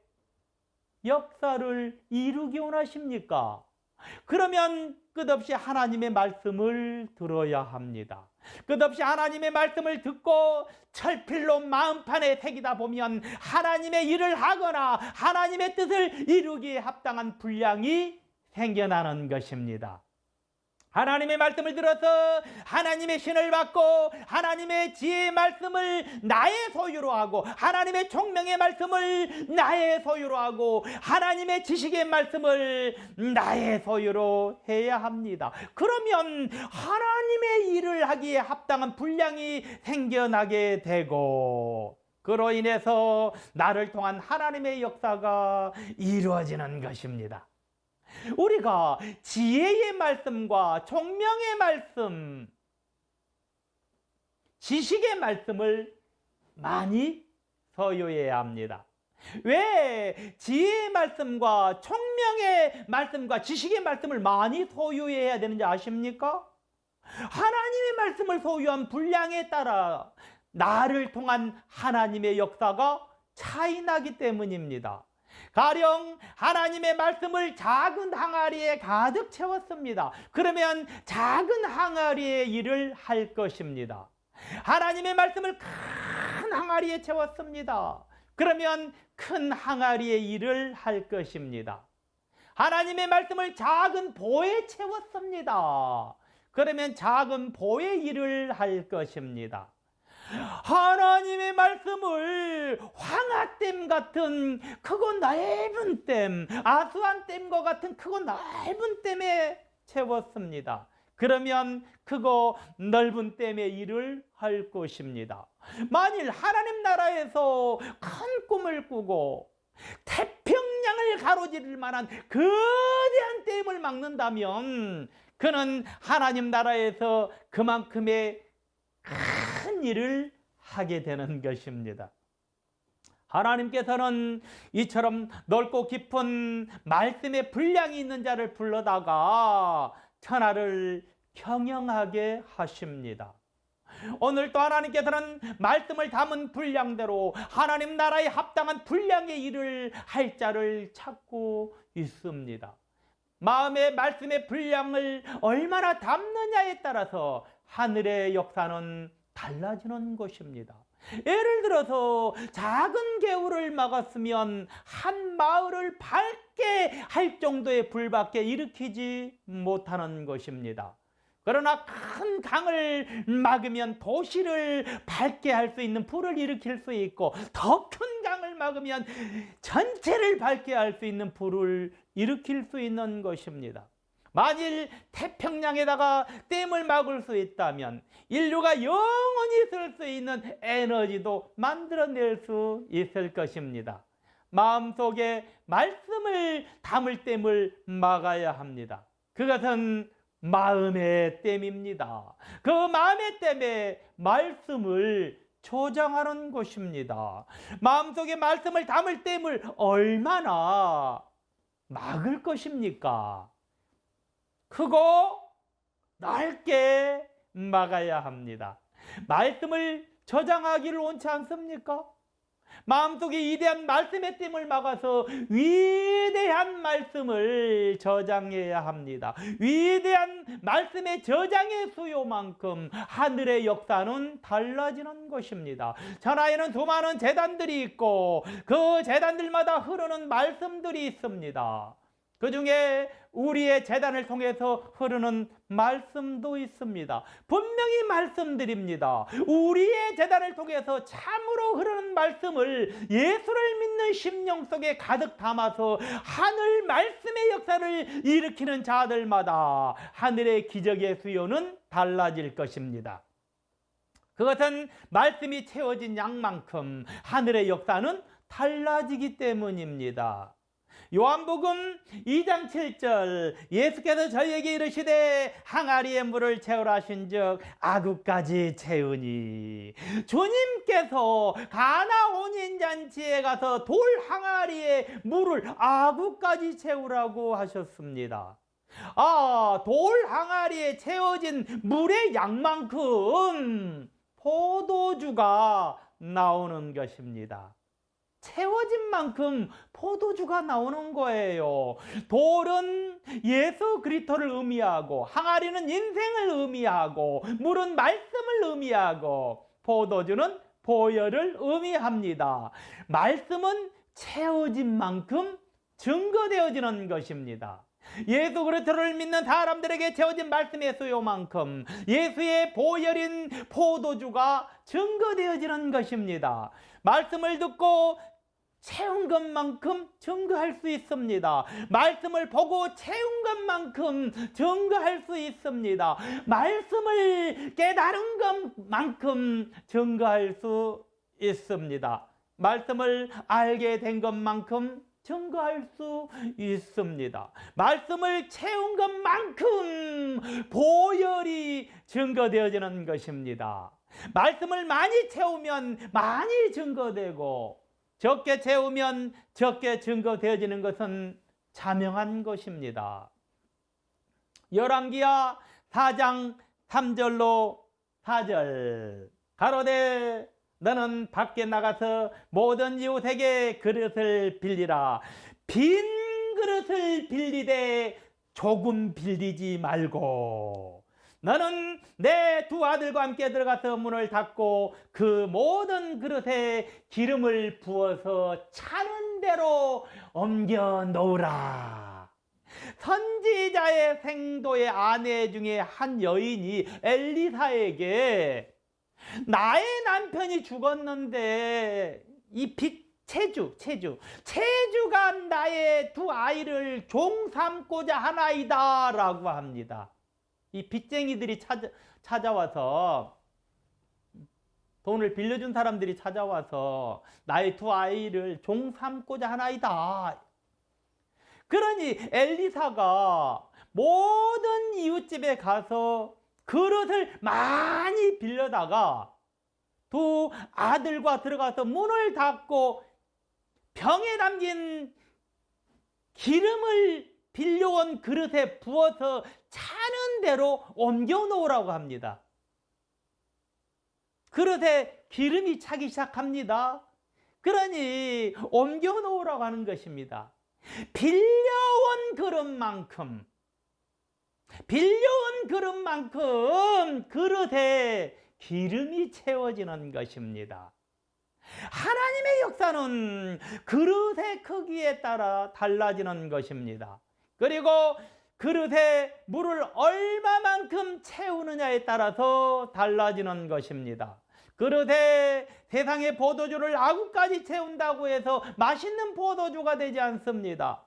역사를 이루기 원하십니까? 그러면 끝없이 하나님의 말씀을 들어야 합니다. 끝없이 하나님의 말씀을 듣고 철필로 마음판에 새기다 보면 하나님의 일을 하거나 하나님의 뜻을 이루기에 합당한 분량이 생겨나는 것입니다. 하나님의 말씀을 들어서 하나님의 신을 받고 하나님의 지혜의 말씀을 나의 소유로 하고 하나님의 총명의 말씀을 나의 소유로 하고 하나님의 지식의 말씀을 나의 소유로 해야 합니다. 그러면 하나님의 일을 하기에 합당한 분량이 생겨나게 되고 그로 인해서 나를 통한 하나님의 역사가 이루어지는 것입니다. 우리가 지혜의 말씀과 총명의 말씀, 지식의 말씀을 많이 소유해야 합니다. 왜 지혜의 말씀과 총명의 말씀과 지식의 말씀을 많이 소유해야 되는지 아십니까? 하나님의 말씀을 소유한 분량에 따라 나를 통한 하나님의 역사가 차이나기 때문입니다. 가령 하나님의 말씀을 작은 항아리에 가득 채웠습니다. 그러면 작은 항아리의 일을 할 것입니다. 하나님의 말씀을 큰 항아리에 채웠습니다. 그러면 큰 항아리의 일을 할 것입니다. 하나님의 말씀을 작은 보에 채웠습니다. 그러면 작은 보의 일을 할 것입니다. 하나님의 말씀을 황하댐 같은 크고 넓은 댐, 아수안 댐과 같은 크고 넓은 댐에 채웠습니다. 그러면 크고 넓은 댐의 일을 할 것입니다. 만일 하나님 나라에서 큰 꿈을 꾸고 태평양을 가로지를 만한 거대한 댐을 막는다면 그는 하나님 나라에서 그만큼의 큰 일을 하게 되는 것입니다. 하나님께서는 이처럼 넓고 깊은 말씀의 분량이 있는 자를 불러다가 천하를 평영하게 하십니다. 오늘도 하나님께서는 말씀을 담은 분량대로 하나님 나라에 합당한 분량의 일을 할 자를 찾고 있습니다. 마음의 말씀의 분량을 얼마나 담느냐에 따라서 하늘의 역사는 달라지는 것입니다. 예를 들어서 작은 개울을 막았으면 한 마을을 밝게 할 정도의 불밖에 일으키지 못하는 것입니다. 그러나 큰 강을 막으면 도시를 밝게 할 수 있는 불을 일으킬 수 있고, 더 큰 강을 막으면 전체를 밝게 할 수 있는 불을 일으킬 수 있는 것입니다. 만일 태평양에다가 댐을 막을 수 있다면 인류가 영원히 쓸 수 있는 에너지도 만들어낼 수 있을 것입니다. 마음속에 말씀을 담을 댐을 막아야 합니다. 그것은 마음의 댐입니다. 그 마음의 댐에 말씀을 저장하는 것입니다. 마음속에 말씀을 담을 댐을 얼마나 막을 것입니까? 크고 넓게 막아야 합니다. 말씀을 저장하기를 원치 않습니까? 마음속에 위대한 말씀의 댐을 막아서 위대한 말씀을 저장해야 합니다. 위대한 말씀의 저장의 수요만큼 하늘의 역사는 달라지는 것입니다. 천하에는 수많은 제단들이 있고 그 제단들마다 흐르는 말씀들이 있습니다. 그 중에 우리의 제단을 통해서 흐르는 말씀도 있습니다. 분명히 말씀드립니다. 우리의 제단을 통해서 참으로 흐르는 말씀을 예수를 믿는 심령 속에 가득 담아서 하늘 말씀의 역사를 일으키는 자들마다 하늘의 기적의 수요는 달라질 것입니다. 그것은 말씀이 채워진 양만큼 하늘의 역사는 달라지기 때문입니다. 요한복음 2장 7절, 예수께서 저희에게 이르시되 항아리에 물을 채우라 하신즉 아구까지 채우니, 주님께서 가나 혼인잔치에 가서 돌 항아리에 물을 아구까지 채우라고 하셨습니다. 돌 항아리에 채워진 물의 양만큼 포도주가 나오는 것입니다. 채워진 만큼 포도주가 나오는 거예요. 돌은 예수 그리스도를 의미하고, 항아리는 인생을 의미하고, 물은 말씀을 의미하고, 포도주는 보혈을 의미합니다. 말씀은 채워진 만큼 증거되어지는 것입니다. 예수 그리스도를 믿는 사람들에게 채워진 말씀의 수요만큼 예수의 보혈인 포도주가 증거되어지는 것입니다. 말씀을 듣고 채운 것만큼 증거할 수 있습니다. 말씀을 보고 채운 것만큼 증거할 수 있습니다. 말씀을 깨달은 것만큼 증거할 수 있습니다. 말씀을 알게 된 것만큼 증거할 수 있습니다. 말씀을 채운 것만큼 보혈이 증거되어지는 것입니다. 말씀을 많이 채우면 많이 증거되고, 적게 채우면 적게 증거되어지는 것은 자명한 것입니다. 열왕기하 4장 3절로 4절, 가로되 너는 밖에 나가서 모든 이웃에게 그릇을 빌리라. 빈 그릇을 빌리되 조금 빌리지 말고, 너는 내 두 아들과 함께 들어가서 문을 닫고 그 모든 그릇에 기름을 부어서 차는 대로 옮겨 놓으라. 선지자의 생도의 아내 중에 한 여인이 엘리사에게 나의 남편이 죽었는데 이 체주가 나의 두 아이를 종 삼고자 하나이다 라고 합니다. 이 빚쟁이들이 찾아와서 돈을 빌려준 사람들이 찾아와서 나의 두 아이를 종 삼고자 하나이다. 그러니 엘리사가 모든 이웃집에 가서 그릇을 많이 빌려다가 두 아들과 들어가서 문을 닫고 병에 담긴 기름을 빌려온 그릇에 부어서 차는 대로 옮겨 놓으라고 합니다. 그릇에 기름이 차기 시작합니다. 그러니 옮겨 놓으라고 하는 것입니다. 빌려온 그릇만큼 그릇에 기름이 채워지는 것입니다. 하나님의 역사는 그릇의 크기에 따라 달라지는 것입니다. 그리고 그릇에 물을 얼마만큼 채우느냐에 따라서 달라지는 것입니다. 그릇에 세상의 포도주를 아구까지 채운다고 해서 맛있는 포도주가 되지 않습니다.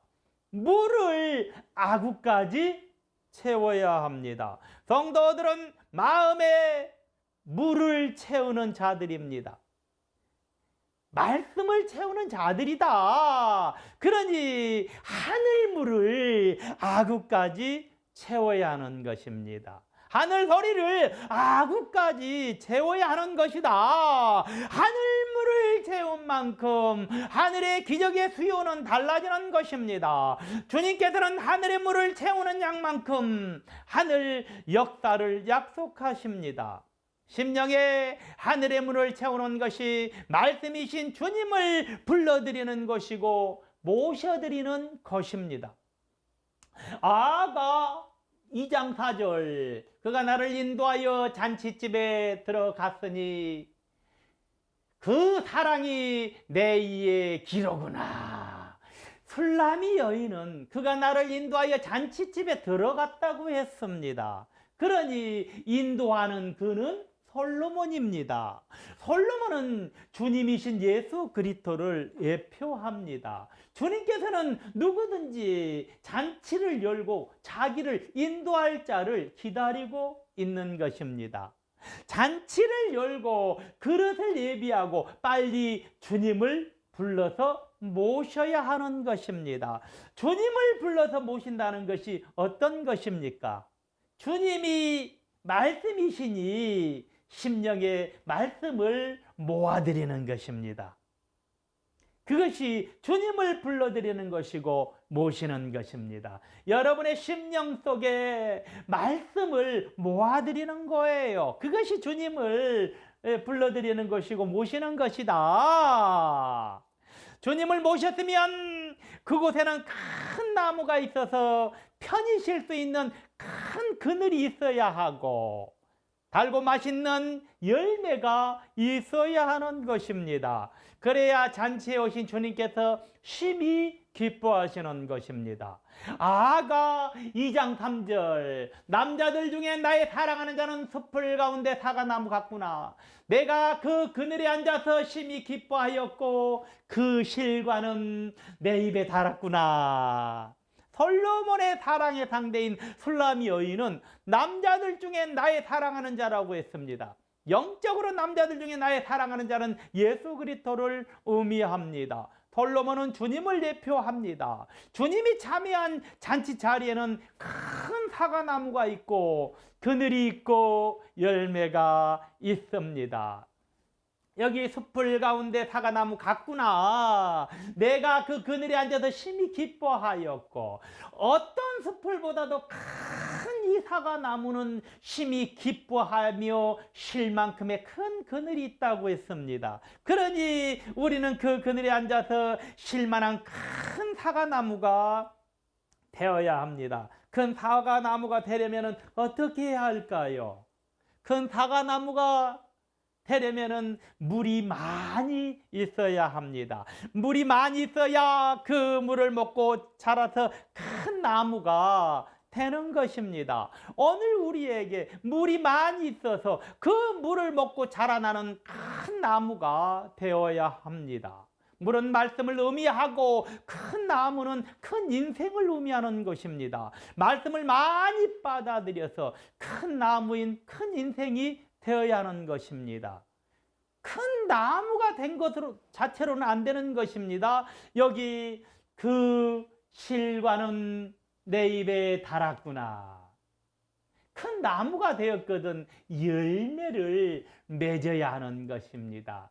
물을 아구까지 채워야 합니다. 성도들은 마음에 물을 채우는 자들입니다. 말씀을 채우는 자들이다. 그러니 하늘물을 아구까지 채워야 하는 것입니다. 하늘 소리를 아구까지 채워야 하는 것이다. 하늘물을 채운 만큼 하늘의 기적의 수요는 달라지는 것입니다. 주님께서는 하늘의 물을 채우는 양만큼 하늘 역사를 약속하십니다. 심령에 하늘의 문을 채우는 것이 말씀이신 주님을 불러드리는 것이고 모셔드리는 것입니다. 아가 2장 4절 그가 나를 인도하여 잔치집에 들어갔으니 그 사랑이 내 이의 기로구나. 술람이 여인은 그가 나를 인도하여 잔치집에 들어갔다고 했습니다. 그러니 인도하는 그는 솔로몬입니다. 솔로몬은 주님이신 예수 그리스도를 예표합니다. 주님께서는 누구든지 잔치를 열고 자기를 인도할 자를 기다리고 있는 것입니다. 잔치를 열고 그릇을 예비하고 빨리 주님을 불러서 모셔야 하는 것입니다. 주님을 불러서 모신다는 것이 어떤 것입니까? 주님이 말씀이시니 심령의 말씀을 모아드리는 것입니다. 그것이 주님을 불러드리는 것이고 모시는 것입니다. 여러분의 심령 속에 말씀을 모아드리는 거예요. 그것이 주님을 불러드리는 것이고 모시는 것이다. 주님을 모셨으면 그곳에는 큰 나무가 있어서 편히 쉴 수 있는 큰 그늘이 있어야 하고 달고 맛있는 열매가 있어야 하는 것입니다. 그래야 잔치에 오신 주님께서 심히 기뻐하시는 것입니다. 아가 2장 3절 남자들 중에 나의 사랑하는 자는 숲을 가운데 사과나무 같구나. 내가 그 그늘에 앉아서 심히 기뻐하였고 그 실과는 내 입에 달았구나. 솔로몬의 사랑의 상대인 술람이 여인은 남자들 중에 나의 사랑하는 자라고 했습니다. 영적으로 남자들 중에 나의 사랑하는 자는 예수 그리스도를 의미합니다. 솔로몬은 주님을 대표합니다. 주님이 참여한 잔치 자리에는 큰 사과나무가 있고 그늘이 있고 열매가 있습니다. 여기 숲을 가운데 사과나무 같구나. 내가 그 그늘에 앉아서 심히 기뻐하였고 어떤 숲을보다도 큰 이 사과나무는 심히 기뻐하며 쉴 만큼의 큰 그늘이 있다고 했습니다. 그러니 우리는 그 그늘에 앉아서 쉴 만한 큰 사과나무가 되어야 합니다. 큰 사과나무가 되려면 어떻게 해야 할까요? 큰 사과나무가 되려면은 물이 많이 있어야 합니다. 물이 많이 있어야 그 물을 먹고 자라서 큰 나무가 되는 것입니다. 오늘 우리에게 물이 많이 있어서 그 물을 먹고 자라나는 큰 나무가 되어야 합니다. 물은 말씀을 의미하고 큰 나무는 큰 인생을 의미하는 것입니다. 말씀을 많이 받아들여서 큰 나무인 큰 인생이 되어야 하는 것입니다. 큰 나무가 된 것으로 자체로는 안 되는 것입니다. 여기 그 실과는 내 입에 달았구나. 큰 나무가 되었거든 열매를 맺어야 하는 것입니다.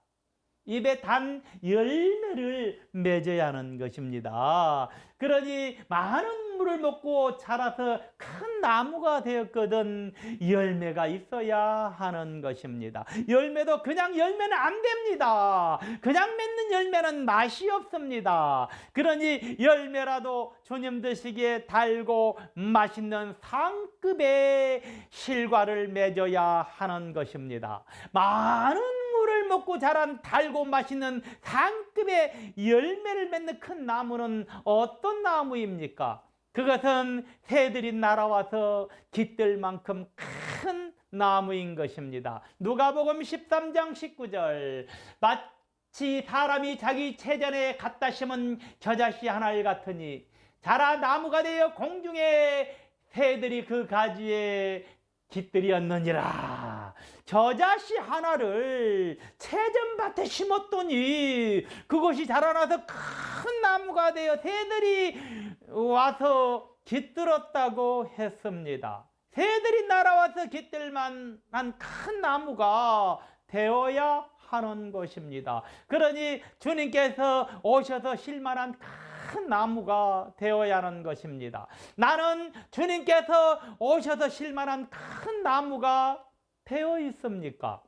입에 단 열매를 맺어야 하는 것입니다. 그러니 많은 물을 먹고 자라서 큰 나무가 되었거든 열매가 있어야 하는 것입니다. 열매도 그냥 열매는 안 됩니다. 그냥 맺는 열매는 맛이 없습니다. 그러니 열매라도 주님 드시기에 달고 맛있는 상급의 실과를 맺어야 하는 것입니다. 많은 물을 먹고 자란 달고 맛있는 상급의 열매를 맺는 큰 나무는 어떤 나무입니까? 그것은 새들이 날아와서 깃들 만큼 큰 나무인 것입니다. 누가복음 13장 19절 마치 사람이 자기 체전에 갖다 심은 겨자씨 하나를 같으니 자라 나무가 되어 공중에 새들이 그 가지에 깃들이었느니라. 겨자씨 하나를 채전밭에 심었더니 그것이 자라나서 큰 나무가 되어 새들이 와서 깃들었다고 했습니다. 새들이 날아와서 깃들만 한 큰 나무가 되어야 하는 것입니다. 그러니 주님께서 오셔서 실만한 큰 나무가 되어야 하는 것입니다. 나는 주님께서 오셔서 실만한 큰 나무가 되어 있습니까?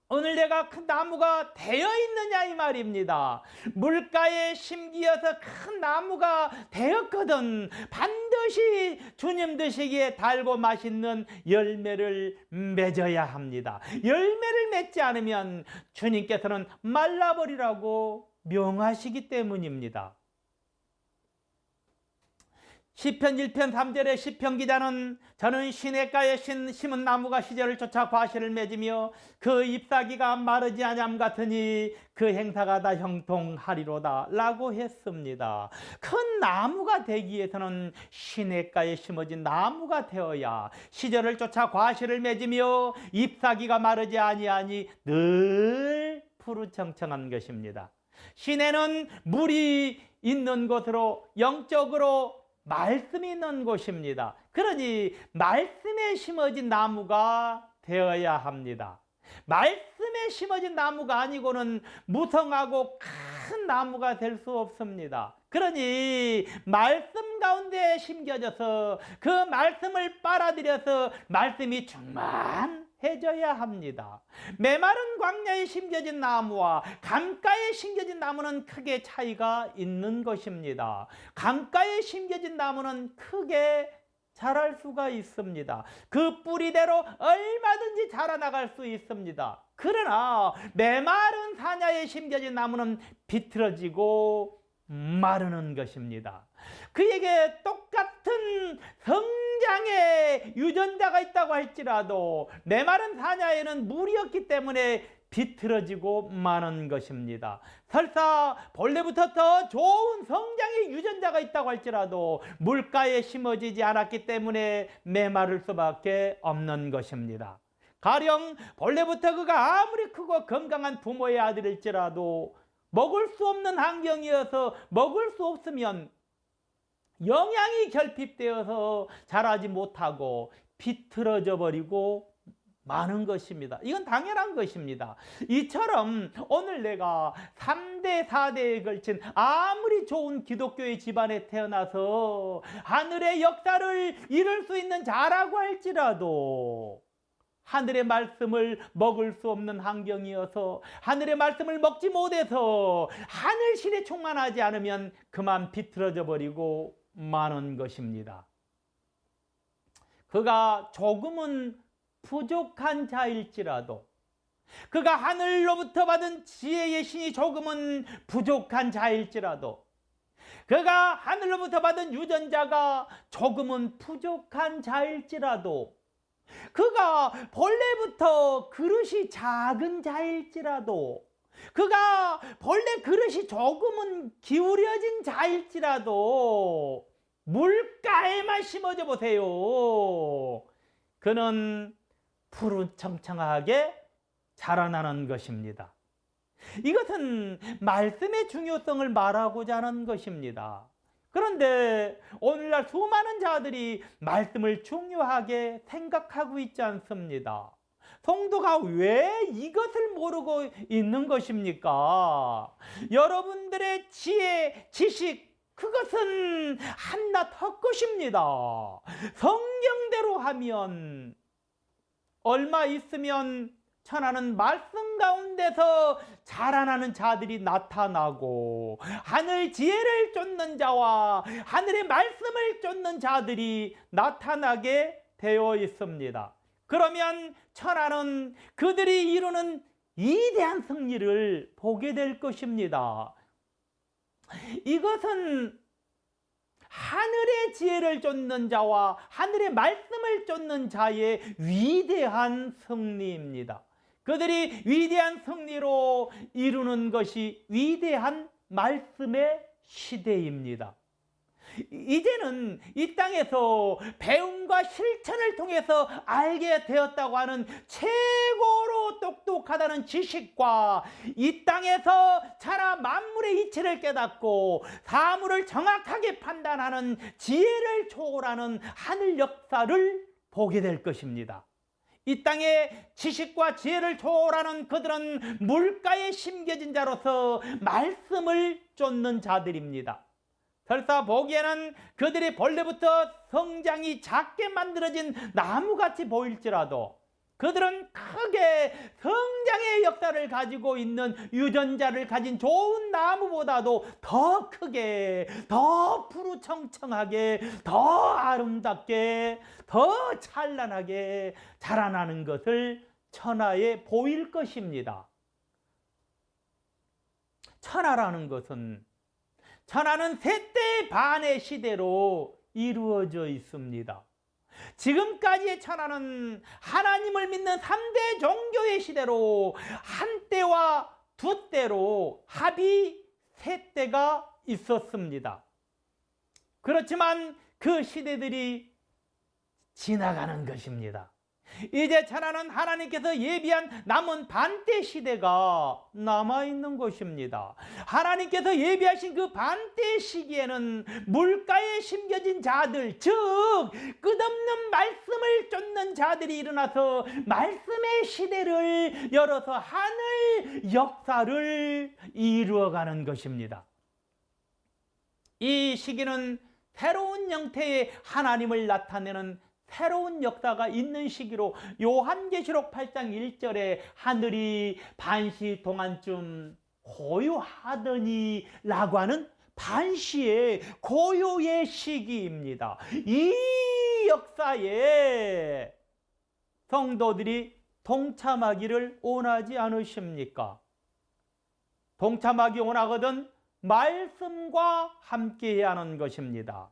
오늘 내가 큰 나무가 되어 있느냐 이 말입니다. 물가에 심기어서 큰 나무가 되었거든 반드시 주님 드시기에 달고 맛있는 열매를 맺어야 합니다. 열매를 맺지 않으면 주님께서는 말라버리라고 명하시기 때문입니다. 시편 1편 3절에 시편 기자는 저는 시냇가에 심은 나무가 시절을 쫓아 과실을 맺으며 그 잎사귀가 마르지 아니함 같으니 그 행사가 다 형통하리로다 라고 했습니다. 큰 나무가 되기 위해서는 시냇가에 심어진 나무가 되어야 시절을 쫓아 과실을 맺으며 잎사귀가 마르지 아니하니 늘 푸르청청한 것입니다. 시내는 물이 있는 곳으로 영적으로 말씀이 있는 곳입니다. 그러니 말씀에 심어진 나무가 되어야 합니다. 말씀에 심어진 나무가 아니고는 무성하고 큰 나무가 될 수 없습니다. 그러니 말씀 가운데 심겨져서 그 말씀을 빨아들여서 말씀이 충만해져야 합니다. 메마른 광야에 심겨진 나무와 강가에 심겨진 나무는 크게 차이가 있는 것입니다. 강가에 심겨진 나무는 크게 자랄 수가 있습니다. 그 뿌리대로 얼마든지 자라나갈 수 있습니다. 그러나 메마른 산야에 심겨진 나무는 비틀어지고 마르는 것입니다. 그에게 똑같은 성장의 유전자가 있다고 할지라도 메마른 산야에는 물이 없기 때문에 비틀어지고 마는 것입니다. 설사 본래부터 더 좋은 성장의 유전자가 있다고 할지라도 물가에 심어지지 않았기 때문에 메마를 수밖에 없는 것입니다. 가령 본래부터 그가 아무리 크고 건강한 부모의 아들일지라도 먹을 수 없는 환경이어서 먹을 수 없으면 영양이 결핍되어서 자라지 못하고 비틀어져 버리고 많은 것입니다. 이건 당연한 것입니다. 이처럼 오늘 내가 3대 4대에 걸친 아무리 좋은 기독교의 집안에 태어나서 하늘의 역사를 이룰 수 있는 자라고 할지라도 하늘의 말씀을 먹을 수 없는 환경이어서 하늘의 말씀을 먹지 못해서 하늘실에 충만하지 않으면 그만 비틀어져 버리고 마는 것입니다. 그가 조금은 부족한 자일지라도 그가 하늘로부터 받은 지혜의 신이 조금은 부족한 자일지라도 그가 하늘로부터 받은 유전자가 조금은 부족한 자일지라도 그가 본래부터 그릇이 작은 자일지라도 그가 본래 그릇이 조금은 기울여진 자일지라도 물가에만 심어져 보세요. 그는 푸르청청하게 자라나는 것입니다. 이것은 말씀의 중요성을 말하고자 하는 것입니다. 그런데 오늘날 수많은 자들이 말씀을 중요하게 생각하고 있지 않습니다. 성도가 왜 이것을 모르고 있는 것입니까? 여러분들의 지혜, 지식, 그것은 한낱 헛것입니다. 성경대로 하면 얼마 있으면 천하는 말씀 가운데서 자라나는 자들이 나타나고 하늘 지혜를 쫓는 자와 하늘의 말씀을 쫓는 자들이 나타나게 되어 있습니다. 그러면 천하는 그들이 이루는 위대한 승리를 보게 될 것입니다. 이것은 하늘의 지혜를 쫓는 자와 하늘의 말씀을 쫓는 자의 위대한 승리입니다. 그들이 위대한 승리로 이루는 것이 위대한 말씀의 시대입니다. 이제는 이 땅에서 배움과 실천을 통해서 알게 되었다고 하는 최고로 똑똑하다는 지식과 이 땅에서 자라 만물의 이치를 깨닫고 사물을 정확하게 판단하는 지혜를 초월하는 하늘 역사를 보게 될 것입니다. 이 땅의 지식과 지혜를 초월하는 그들은 물가에 심겨진 자로서 말씀을 쫓는 자들입니다. 설사 보기에는 그들이 본래부터 성장이 작게 만들어진 나무같이 보일지라도 그들은 크게 성장의 역사를 가지고 있는 유전자를 가진 좋은 나무보다도 더 크게, 더 푸르청청하게, 더 아름답게, 더 찬란하게 자라나는 것을 천하에 보일 것입니다. 천하라는 것은 천하는 세대 반의 시대로 이루어져 있습니다. 지금까지의 천하는 하나님을 믿는 3대 종교의 시대로 한때와 두때로 합이 3때가 있었습니다. 그렇지만 그 시대들이 지나가는 것입니다. 이제 천하는 하나님께서 예비한 남은 반때 시대가 남아있는 것입니다. 하나님께서 예비하신 그 반때 시기에는 물가에 심겨진 자들, 즉 끝없는 말씀을 쫓는 자들이 일어나서 말씀의 시대를 열어서 하늘 역사를 이루어가는 것입니다. 이 시기는 새로운 형태의 하나님을 나타내는 새로운 역사가 있는 시기로 요한계시록 8장 1절에 하늘이 반시 동안쯤 고요하더니 라고 하는 반시의 고요의 시기입니다. 이 역사에 성도들이 동참하기를 원하지 않으십니까? 동참하기 원하거든 말씀과 함께해야 하는 것입니다.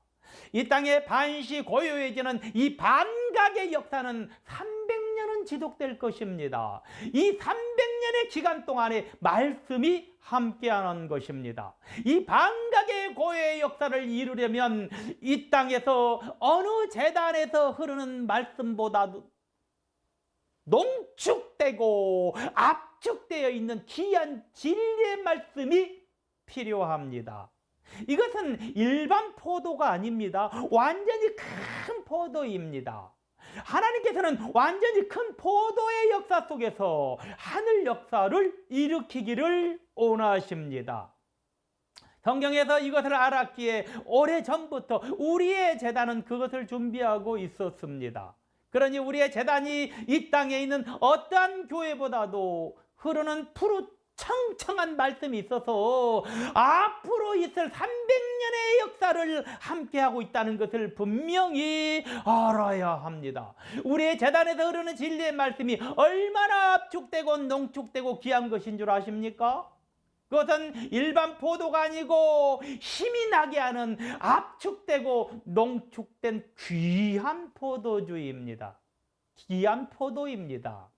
이 땅의 반시 고요해지는 이 반각의 역사는 300년은 지속될 것입니다. 이 300년의 기간 동안에 말씀이 함께하는 것입니다. 이 반각의 고요의 역사를 이루려면 이 땅에서 어느 재단에서 흐르는 말씀보다도 농축되고 압축되어 있는 귀한 진리의 말씀이 필요합니다. 이것은 일반 포도가 아닙니다. 완전히 큰 포도입니다. 하나님께서는 완전히 큰 포도의 역사 속에서 하늘 역사를 일으키기를 원하십니다. 성경에서 이것을 알았기에 오래전부터 우리의 제단은 그것을 준비하고 있었습니다. 그러니 우리의 제단이 이 땅에 있는 어떠한 교회보다도 흐르는 푸르청청한 말씀이 있어서 앞으로 있을 300년의 역사를 함께하고 있다는 것을 분명히 알아야 합니다. 우리의 재단에서 흐르는 진리의 말씀이 얼마나 압축되고 농축되고 귀한 것인 줄 아십니까? 그것은 일반 포도가 아니고 힘이 나게 하는 압축되고 농축된 귀한 포도주입니다. 귀한 포도입니다.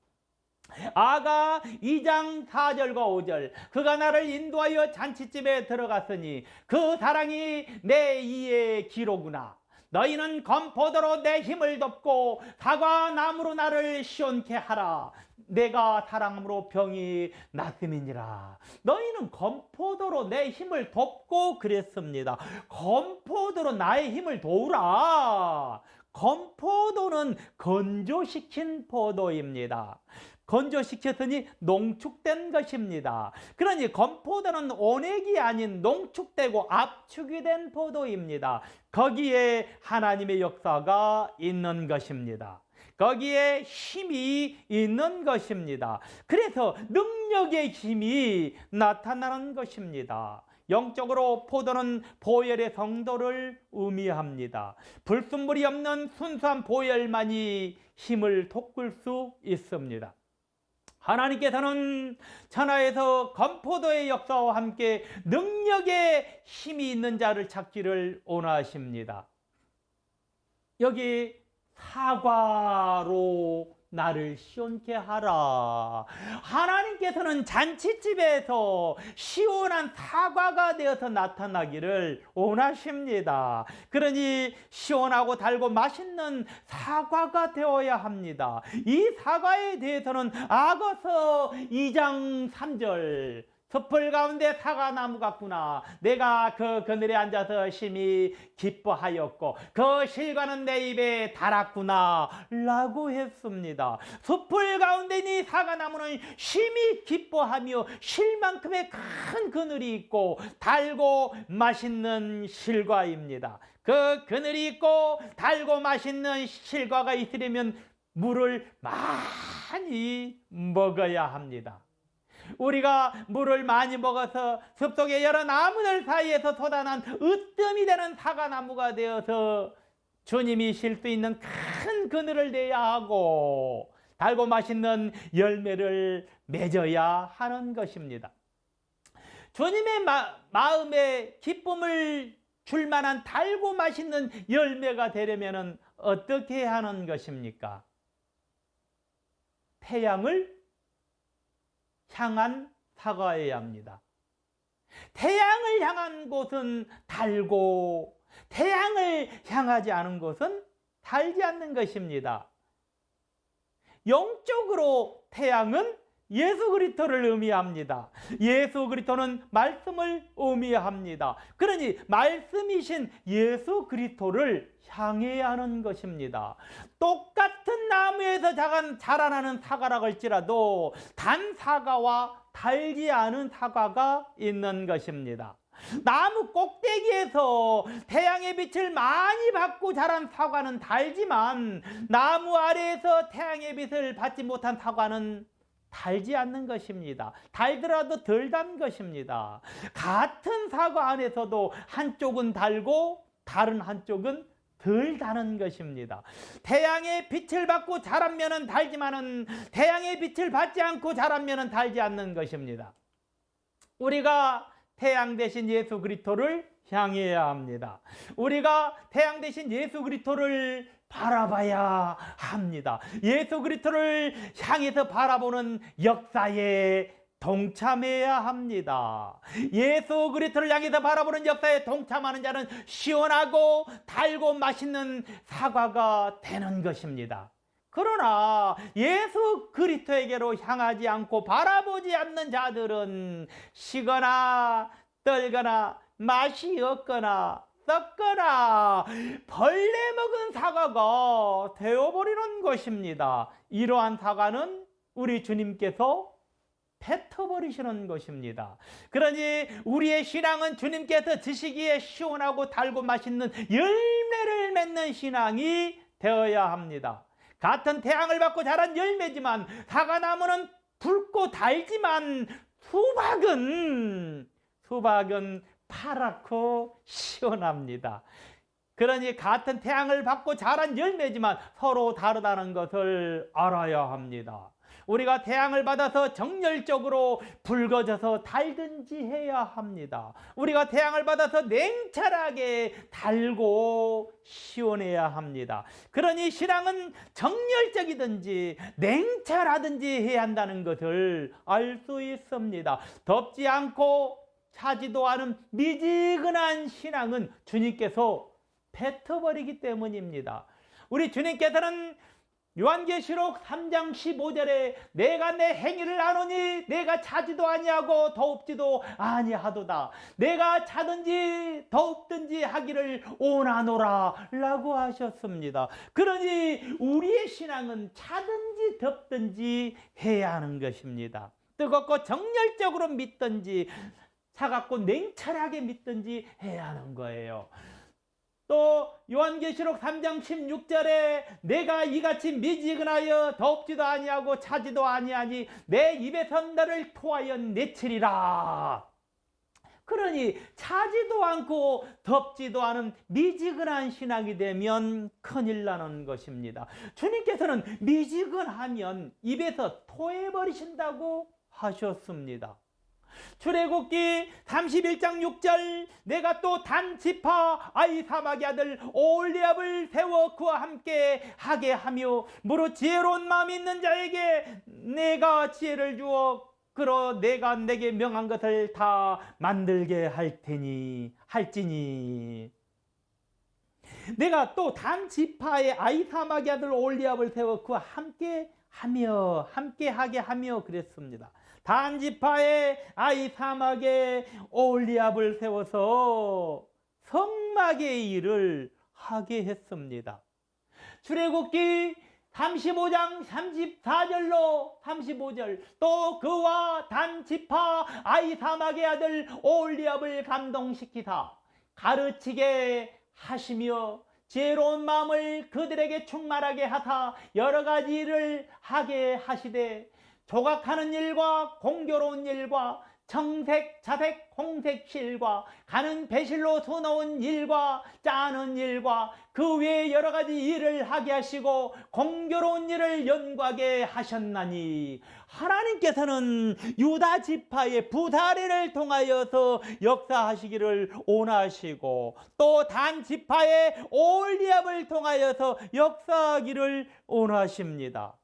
아가 2장 4절과 5절 그가 나를 인도하여 잔치집에 들어갔으니 그 사랑이 내 이의 기로구나. 너희는 건포도로 내 힘을 덮고 사과나무로 나를 시원케 하라. 내가 사랑함으로 병이 낫음이니라. 너희는 건포도로 내 힘을 덮고 그랬습니다. 건포도로 나의 힘을 도우라. 건포도는 건조시킨 포도입니다. 건조시켰으니 농축된 것입니다. 그러니 건포도는 온액이 아닌 농축되고 압축이 된 포도입니다. 거기에 하나님의 역사가 있는 것입니다. 거기에 힘이 있는 것입니다. 그래서 능력의 힘이 나타나는 것입니다. 영적으로 포도는 보혈의 성도를 의미합니다. 불순물이 없는 순수한 보혈만이 힘을 돋굴 수 있습니다. 하나님께서는 천하에서 건포도의 역사와 함께 능력의 힘이 있는 자를 찾기를 원하십니다. 여기 사과로 나를 시원케 하라. 하나님께서는 잔치집에서 시원한 사과가 되어서 나타나기를 원하십니다. 그러니 시원하고 달고 맛있는 사과가 되어야 합니다. 이 사과에 대해서는 아고서 2장 3절 숲을 가운데 사과나무 같구나. 내가 그 그늘에 앉아서 심히 기뻐하였고 그 실과는 내 입에 달았구나 라고 했습니다. 숲을 가운데 있는 사과나무는 심히 기뻐하며 실만큼의 큰 그늘이 있고 달고 맛있는 실과입니다. 그 그늘이 있고 달고 맛있는 실과가 있으려면 물을 많이 먹어야 합니다. 우리가 물을 많이 먹어서 숲속의 여러 나무들 사이에서 솟아난 으뜸이 되는 사과나무가 되어서 주님이 쉴 수 있는 큰 그늘을 내야 하고 달고 맛있는 열매를 맺어야 하는 것입니다. 주님의 마음에 기쁨을 줄 만한 달고 맛있는 열매가 되려면 어떻게 하는 것입니까? 태양을 향한 사과여야 합니다. 태양을 향한 곳은 달고 태양을 향하지 않은 곳은 달지 않는 것입니다. 영적으로 태양은 예수 그리스도를 의미합니다. 예수 그리스도는 말씀을 의미합니다. 그러니 말씀이신 예수 그리스도를 향해야 하는 것입니다. 똑같은 나무에서 자라나는 사과라 할지라도 단 사과와 달지 않은 사과가 있는 것입니다. 나무 꼭대기에서 태양의 빛을 많이 받고 자란 사과는 달지만 나무 아래에서 태양의 빛을 받지 못한 사과는 달지 않는 것입니다. 달더라도 덜 단 것입니다. 같은 사과 안에서도 한쪽은 달고 다른 한쪽은 덜 다는 것입니다. 태양의 빛을 받고 자라면은 달지만은 태양의 빛을 받지 않고 자라면은 달지 않는 것입니다. 우리가 태양 대신 예수 그리스도를 향해야 합니다. 우리가 태양 대신 예수 그리스도를 바라봐야 합니다. 예수 그리스도를 향해서 바라보는 역사에 동참해야 합니다. 예수 그리스도를 향해서 바라보는 역사에 동참하는 자는 시원하고 달고 맛있는 사과가 되는 것입니다. 그러나 예수 그리스도에게로 향하지 않고 바라보지 않는 자들은 시거나 떨거나 맛이 없거나 썩거나 벌레 먹은 사과가 되어버리는 것입니다. 이러한 사과는 우리 주님께서 뱉어버리시는 것입니다. 그러니 우리의 신앙은 주님께서 드시기에 시원하고 달고 맛있는 열매를 맺는 신앙이 되어야 합니다. 같은 태양을 받고 자란 열매지만 사과나무는 붉고 달지만 수박은 파랗고 시원합니다. 그러니 같은 태양을 받고 자란 열매지만 서로 다르다는 것을 알아야 합니다. 우리가 태양을 받아서 정열적으로 붉어져서 달든지 해야 합니다. 우리가 태양을 받아서 냉철하게 달고 시원해야 합니다. 그러니 신앙은 정열적이든지 냉철하든지 해야 한다는 것을 알 수 있습니다. 덥지 않고 차지도 않은 미지근한 신앙은 주님께서 뱉어버리기 때문입니다. 우리 주님께서는 요한계시록 3장 15절에 내가 내 행위를 아노니 내가 차지도 아니하고 더웁지도 아니하도다. 내가 차든지 더웁든지 하기를 원하노라 라고 하셨습니다. 그러니 우리의 신앙은 차든지 덥든지 해야 하는 것입니다. 뜨겁고 정열적으로 믿든지 차갑고 냉철하게 믿든지 해야 하는 거예요. 또 요한계시록 3장 16절에 내가 이같이 미지근하여 덥지도 아니하고 차지도 아니하니 내 입에서 너를 토하여 내치리라. 그러니 차지도 않고 덥지도 않은 미지근한 신앙이 되면 큰일 나는 것입니다. 주님께서는 미지근하면 입에서 토해버리신다고 하셨습니다. 출애굽기 31장 6절 내가 또 단 지파 아히사막의 아들 오홀리압을 세워 그와 함께 하게 하며 무릇 지혜로운 마음이 있는 자에게 내가 지혜를 주어 그러 내가 내게 명한 것을 다 만들게 할지니 내가 또 단 지파의 아히사막의 아들 오홀리압을 세워 그와 함께 하게 하며 그랬습니다. 단 지파의 아히사막의 오홀리압을 세워서 성막의 일을 하게 했습니다. 출애굽기 35장 35절 또 그와 단 지파 아히사막의 아들 오홀리압을 감동시키사 가르치게 하시며 지혜로운 마음을 그들에게 충만하게 하사 여러 가지 일을 하게 하시되 조각하는 일과 공교로운 일과 청색, 자색, 홍색 실과 가는 배실로 수놓은 일과 짜는 일과 그 외에 여러 가지 일을 하게 하시고 공교로운 일을 연구하게 하셨나니 하나님께서는 유다 지파의 부다리를 통하여서 역사하시기를 원하시고 또 단 지파의 오홀리압을 통하여서 역사하기를 원하십니다.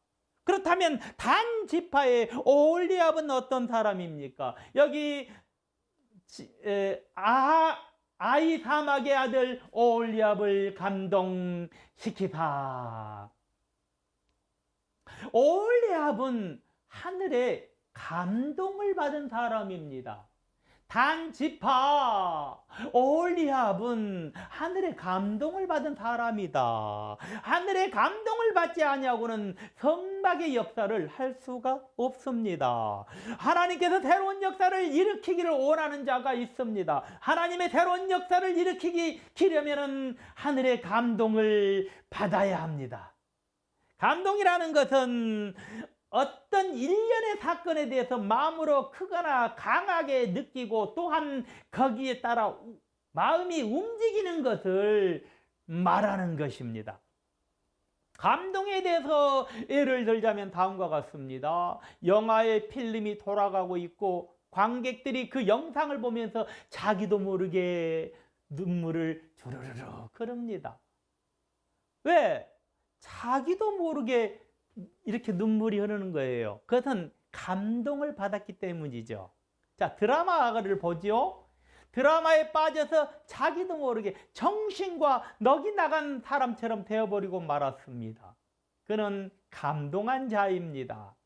그렇다면 단 지파의 오홀리압은 어떤 사람입니까? 여기 아히사막의 아들 오홀리압을 감동시키사. 오홀리압은 하늘의 감동을 받은 사람입니다. 단 지파 오홀리압은 하늘의 감동을 받은 사람이다. 하늘의 감동을 받지 아니하고는 성막의 역사를 할 수가 없습니다. 하나님께서 새로운 역사를 일으키기를 원하는 자가 있습니다. 하나님의 새로운 역사를 일으키려면 하늘의 감동을 받아야 합니다. 감동이라는 것은 어떤 일련의 사건에 대해서 마음으로 크거나 강하게 느끼고 또한 거기에 따라 마음이 움직이는 것을 말하는 것입니다. 감동에 대해서 예를 들자면 다음과 같습니다. 영화의 필름이 돌아가고 있고 관객들이 그 영상을 보면서 자기도 모르게 눈물을 주르르르 흐릅니다. 왜? 자기도 모르게 이렇게 눈물이 흐르는 거예요. 그것은 감동을 받았기 때문이죠. 자, 드라마를 보죠. 드라마에 빠져서 자기도 모르게 정신과 넋이 나간 사람처럼 되어버리고 말았습니다. 그는 감동한 자입니다.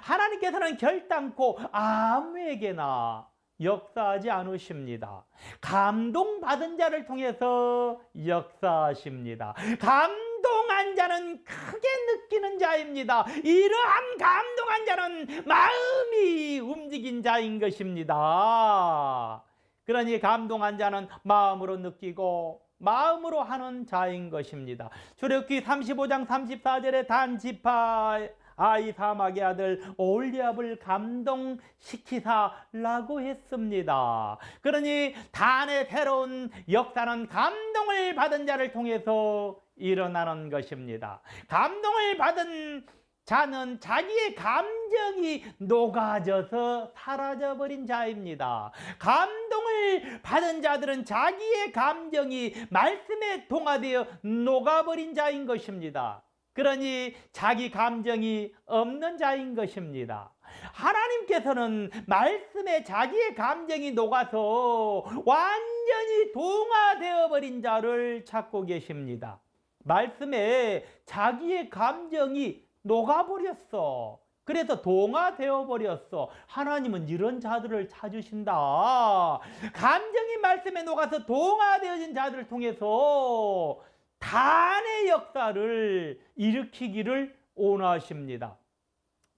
하나님께서는 결단코 아무에게나 역사하지 않으십니다. 감동받은 자를 통해서 역사하십니다. 감동한 자는 크게 느끼는 자입니다. 이러한 감동한 자는 마음이 움직인 자인 것입니다. 그러니 감동한 자는 마음으로 느끼고 마음으로 하는 자인 것입니다. 출애굽기 35장 34절에 단 지파 아히사막의 아들 오홀리압을 감동시키사라고 했습니다. 그러니 단의 새로운 역사는 감동을 받은 자를 통해서 일어나는 것입니다. 감동을 받은 자는 자기의 감정이 녹아져서 사라져버린 자입니다. 감동을 받은 자들은 자기의 감정이 말씀에 동화되어 녹아버린 자인 것입니다. 그러니 자기 감정이 없는 자인 것입니다. 하나님께서는 말씀에 자기의 감정이 녹아서 완전히 동화되어 버린 자를 찾고 계십니다. 말씀에 자기의 감정이 녹아버렸어. 그래서 동화되어 버렸어. 하나님은 이런 자들을 찾으신다. 감정이 말씀에 녹아서 동화되어진 자들을 통해서 단의 역사를 일으키기를 원하십니다.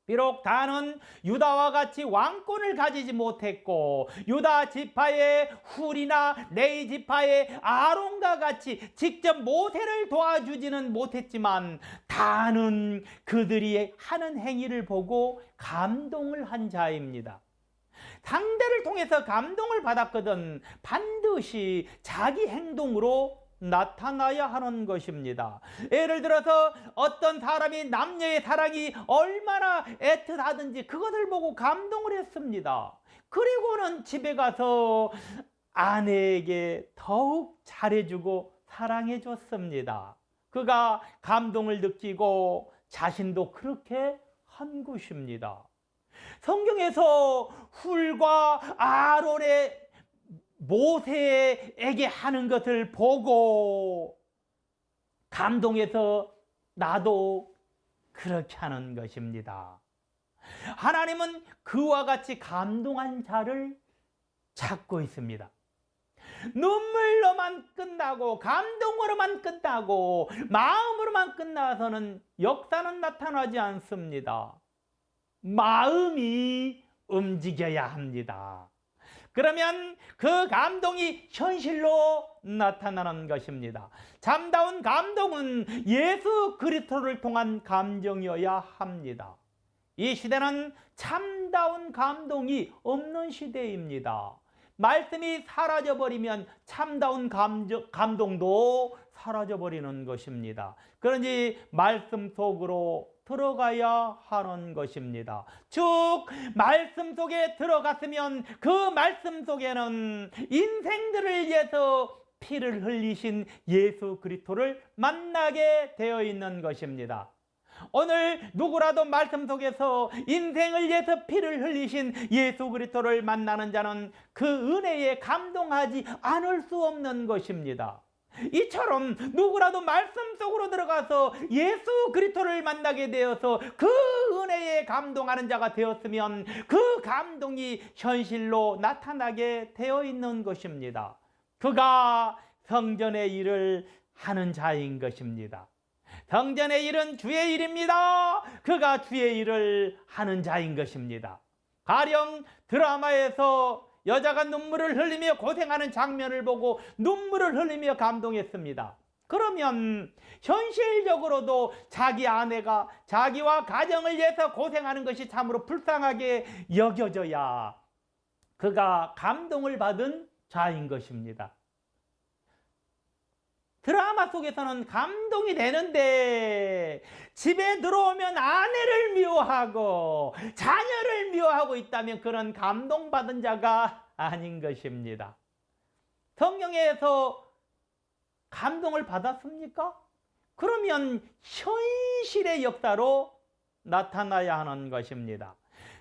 비록 단은 유다와 같이 왕권을 가지지 못했고 유다 지파의 훌이나 레위 지파의 아론과 같이 직접 모세를 도와주지는 못했지만 단은 그들이 하는 행위를 보고 감동을 한 자입니다. 상대를 통해서 감동을 받았거든 반드시 자기 행동으로 나타나야 하는 것입니다. 예를 들어서 어떤 사람이 남녀의 사랑이 얼마나 애틋하든지 그것을 보고 감동을 했습니다. 그리고는 집에 가서 아내에게 더욱 잘해주고 사랑해줬습니다. 그가 감동을 느끼고 자신도 그렇게 한 것입니다. 성경에서 훌과 아론의 모세에게 하는 것을 보고 감동해서 나도 그렇게 하는 것입니다. 하나님은 그와 같이 감동한 자를 찾고 있습니다. 눈물로만 끝나고 감동으로만 끝나고 마음으로만 끝나서는 역사는 나타나지 않습니다. 마음이 움직여야 합니다. 그러면 그 감동이 현실로 나타나는 것입니다. 참다운 감동은 예수 그리스도를 통한 감정이어야 합니다. 이 시대는 참다운 감동이 없는 시대입니다. 말씀이 사라져버리면 참다운 감동도 사라져버리는 것입니다. 그런지 말씀 속으로 들어가야 하는 것입니다. 쭉 말씀 속에 들어갔으면 그 말씀 속에는 인생들을 위해서 피를 흘리신 예수 그리스도를 만나게 되어 있는 것입니다. 오늘 누구라도 말씀 속에서 인생을 위해서 피를 흘리신 예수 그리스도를 만나는 자는 그 은혜에 감동하지 않을 수 없는 것입니다. 이처럼 누구라도 말씀 속으로 들어가서 예수 그리스도를 만나게 되어서 그 은혜에 감동하는 자가 되었으면 그 감동이 현실로 나타나게 되어 있는 것입니다. 그가 성전의 일을 하는 자인 것입니다. 성전의 일은 주의 일입니다. 그가 주의 일을 하는 자인 것입니다. 가령 드라마에서 여자가 눈물을 흘리며 고생하는 장면을 보고 눈물을 흘리며 감동했습니다. 그러면 현실적으로도 자기 아내가 자기와 가정을 위해서 고생하는 것이 참으로 불쌍하게 여겨져야 그가 감동을 받은 자인 것입니다. 드라마 속에서는 감동이 되는데 집에 들어오면 아내를 미워하고 자녀를 미워하고 있다면 그런 감동받은 자가 아닌 것입니다. 성경에서 감동을 받았습니까? 그러면 현실의 역사로 나타나야 하는 것입니다.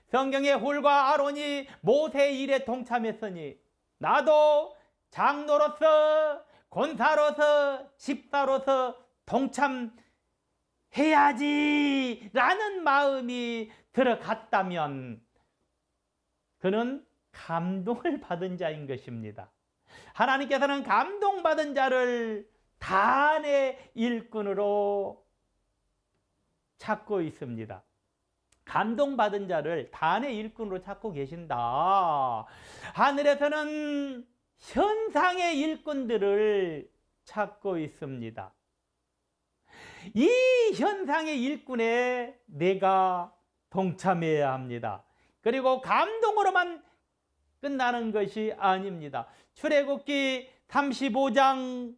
성경에 훌과 아론이 모세의 일에 동참했으니 나도 장로로서 권사로서 집사로서 동참해야지 라는 마음이 들어갔다면 그는 감동을 받은 자인 것입니다. 하나님께서는 감동받은 자를 단의 일꾼으로 찾고 있습니다. 감동받은 자를 단의 일꾼으로 찾고 계신다. 하늘에서는 현상의 일꾼들을 찾고 있습니다. 이 현상의 일꾼에 내가 동참해야 합니다. 그리고 감동으로만 끝나는 것이 아닙니다. 출애굽기 35장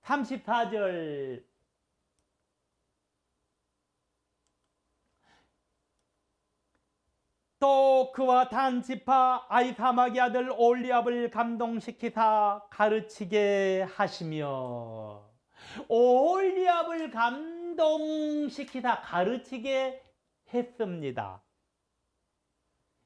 34절 또 그와 단지파 아이사막의 아들 올리압을 감동시키사 가르치게 하시며, 올리압을 감동시키사 가르치게 했습니다.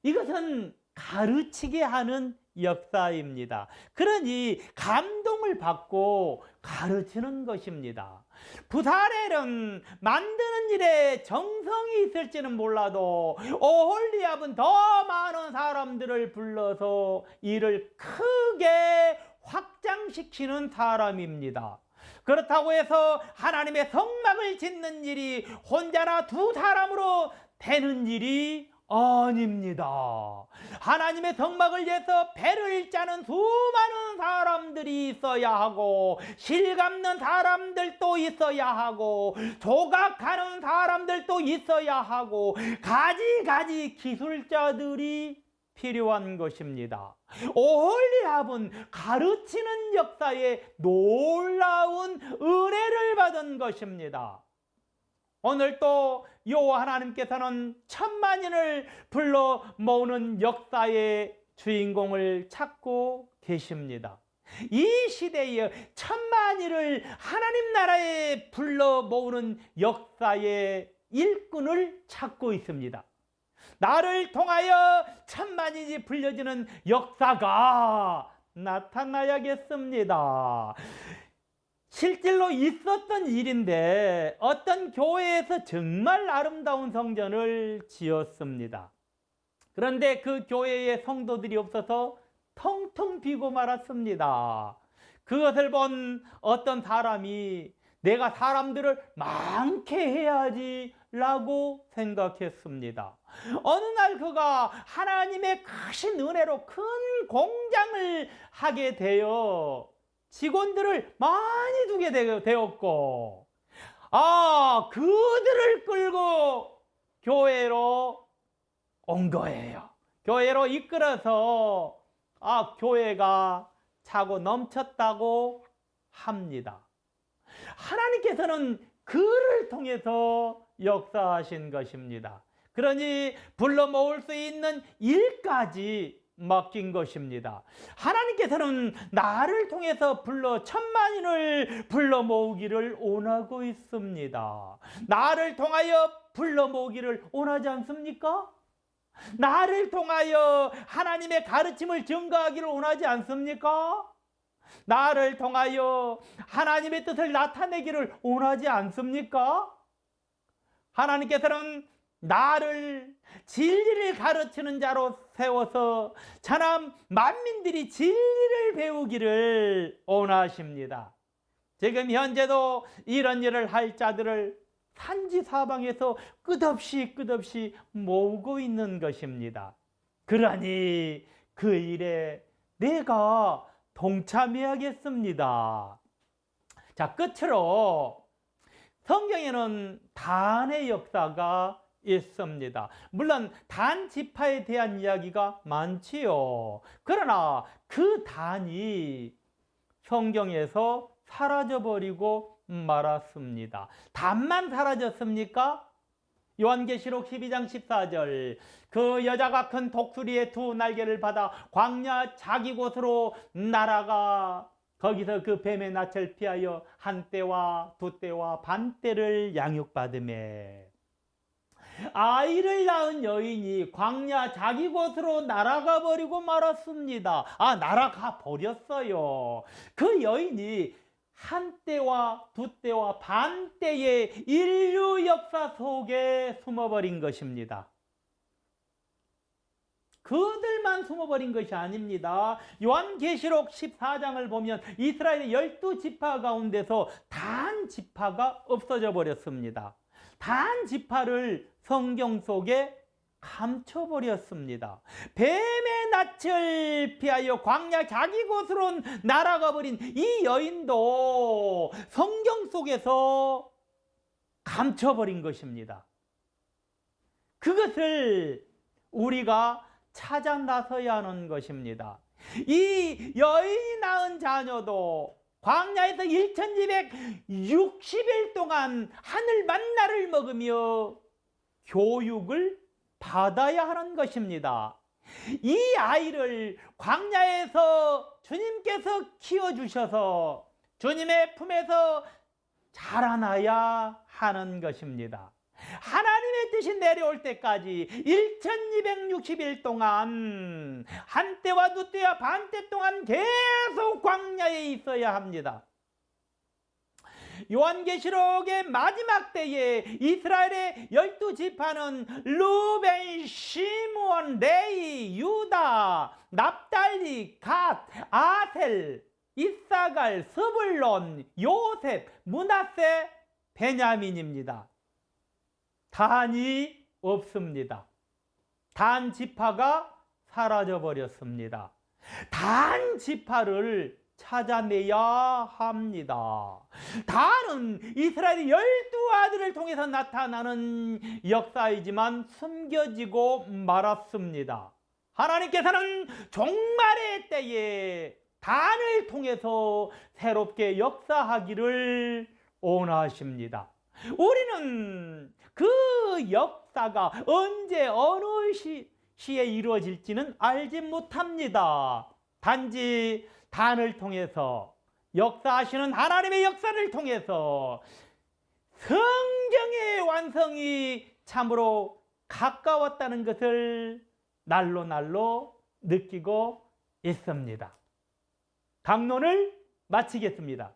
이것은 가르치게 하는 역사입니다. 그러니 감동을 받고 가르치는 것입니다. 부사렐은 만드는 일에 정성이 있을지는 몰라도 오홀리압은 더 많은 사람들을 불러서 일을 크게 확장시키는 사람입니다. 그렇다고 해서 하나님의 성막을 짓는 일이 혼자나 두 사람으로 되는 일이 아닙니다. 하나님의 성막을 위해서 배를 짜는 수많은 사람들이 있어야 하고, 실 감는 사람들도 있어야 하고, 조각하는 사람들도 있어야 하고, 가지 기술자들이 필요한 것입니다. 오홀리압은 가르치는 역사에 놀라운 은혜를 받은 것입니다. 오늘 또 여호와 하나님께서는 천만인을 불러 모으는 역사의 주인공을 찾고 계십니다. 이 시대에 천만인을 하나님 나라에 불러 모으는 역사의 일꾼을 찾고 있습니다. 나를 통하여 천만인이 불려지는 역사가 나타나야겠습니다. 실제로 있었던 일인데 어떤 교회에서 정말 아름다운 성전을 지었습니다. 그런데 그 교회에 성도들이 없어서 텅텅 비고 말았습니다. 그것을 본 어떤 사람이 내가 사람들을 많게 해야지 라고 생각했습니다. 어느 날 그가 하나님의 크신 은혜로 큰 공장을 하게 되어 직원들을 많이 두게 되었고, 그들을 끌고 교회로 온 거예요. 교회로 이끌어서 교회가 차고 넘쳤다고 합니다. 하나님께서는 그를 통해서 역사하신 것입니다. 그러니 불러 모을 수 있는 일까지 맡긴 것입니다. 하나님께서는 나를 통해서 천만인을 불러 모으기를 원하고 있습니다. 나를 통하여 불러 모으기를 원하지 않습니까? 나를 통하여 하나님의 가르침을 증거하기를 원하지 않습니까? 나를 통하여 하나님의 뜻을 나타내기를 원하지 않습니까? 하나님께서는 나를 진리를 가르치는 자로 세워서 천하 만민들이 진리를 배우기를 원하십니다. 지금 현재도 이런 일을 할 자들을 산지사방에서 끝없이 모으고 있는 것입니다. 그러니 그 일에 내가 동참해야겠습니다. 자, 끝으로 성경에는 단의 역사가 있습니다. 물론 단 지파에 대한 이야기가 많지요. 그러나 그 단이 성경에서 사라져버리고 말았습니다. 단만 사라졌습니까? 요한계시록 12장 14절, 그 여자가 큰 독수리의 두 날개를 받아 광야 자기 곳으로 날아가 거기서 그 뱀의 낯을 피하여 한 때와 두 때와 반 때를 양육받으매, 아이를 낳은 여인이 광야 자기 곳으로 날아가 버리고 말았습니다. 날아가 버렸어요. 그 여인이 한 때와 두 때와 반 때의 인류 역사 속에 숨어버린 것입니다. 그들만 숨어버린 것이 아닙니다. 요한계시록 14장을 보면 이스라엘의 12지파 가운데서 단 지파가 없어져 버렸습니다. 단 지파를 성경 속에 감춰버렸습니다. 뱀의 낯을 피하여 광야 자기 곳으로 날아가 버린 이 여인도 성경 속에서 감춰버린 것입니다. 그것을 우리가 찾아 나서야 하는 것입니다. 이 여인이 낳은 자녀도 광야에서 1260일 동안 하늘 만나를 먹으며 교육을 받아야 하는 것입니다. 이 아이를 광야에서 주님께서 키워주셔서 주님의 품에서 자라나야 하는 것입니다. 하나님의 뜻이 내려올 때까지 1260일 동안 한때와 두때와 반때 동안 계속 광야에 있어야 합니다. 요한계시록의 마지막 때에 이스라엘의 12지파는 루벤, 시므온, 레위, 유다, 납달리, 갓, 아셀, 이사갈, 스불론, 요셉, 므낫세, 베냐민입니다. 단이 없습니다. 단 지파가 사라져 버렸습니다. 단 지파를 찾아내야 합니다. 단은 이스라엘의 12아들을 통해서 나타나는 역사이지만 숨겨지고 말았습니다. 하나님께서는 종말의 때에 단을 통해서 새롭게 역사하기를 원하십니다. 우리는 그 역사가 언제 어느 시에 이루어질지는 알지 못합니다. 단지 단을 통해서 역사하시는 하나님의 역사를 통해서 성경의 완성이 참으로 가까웠다는 것을 날로 느끼고 있습니다. 강론을 마치겠습니다.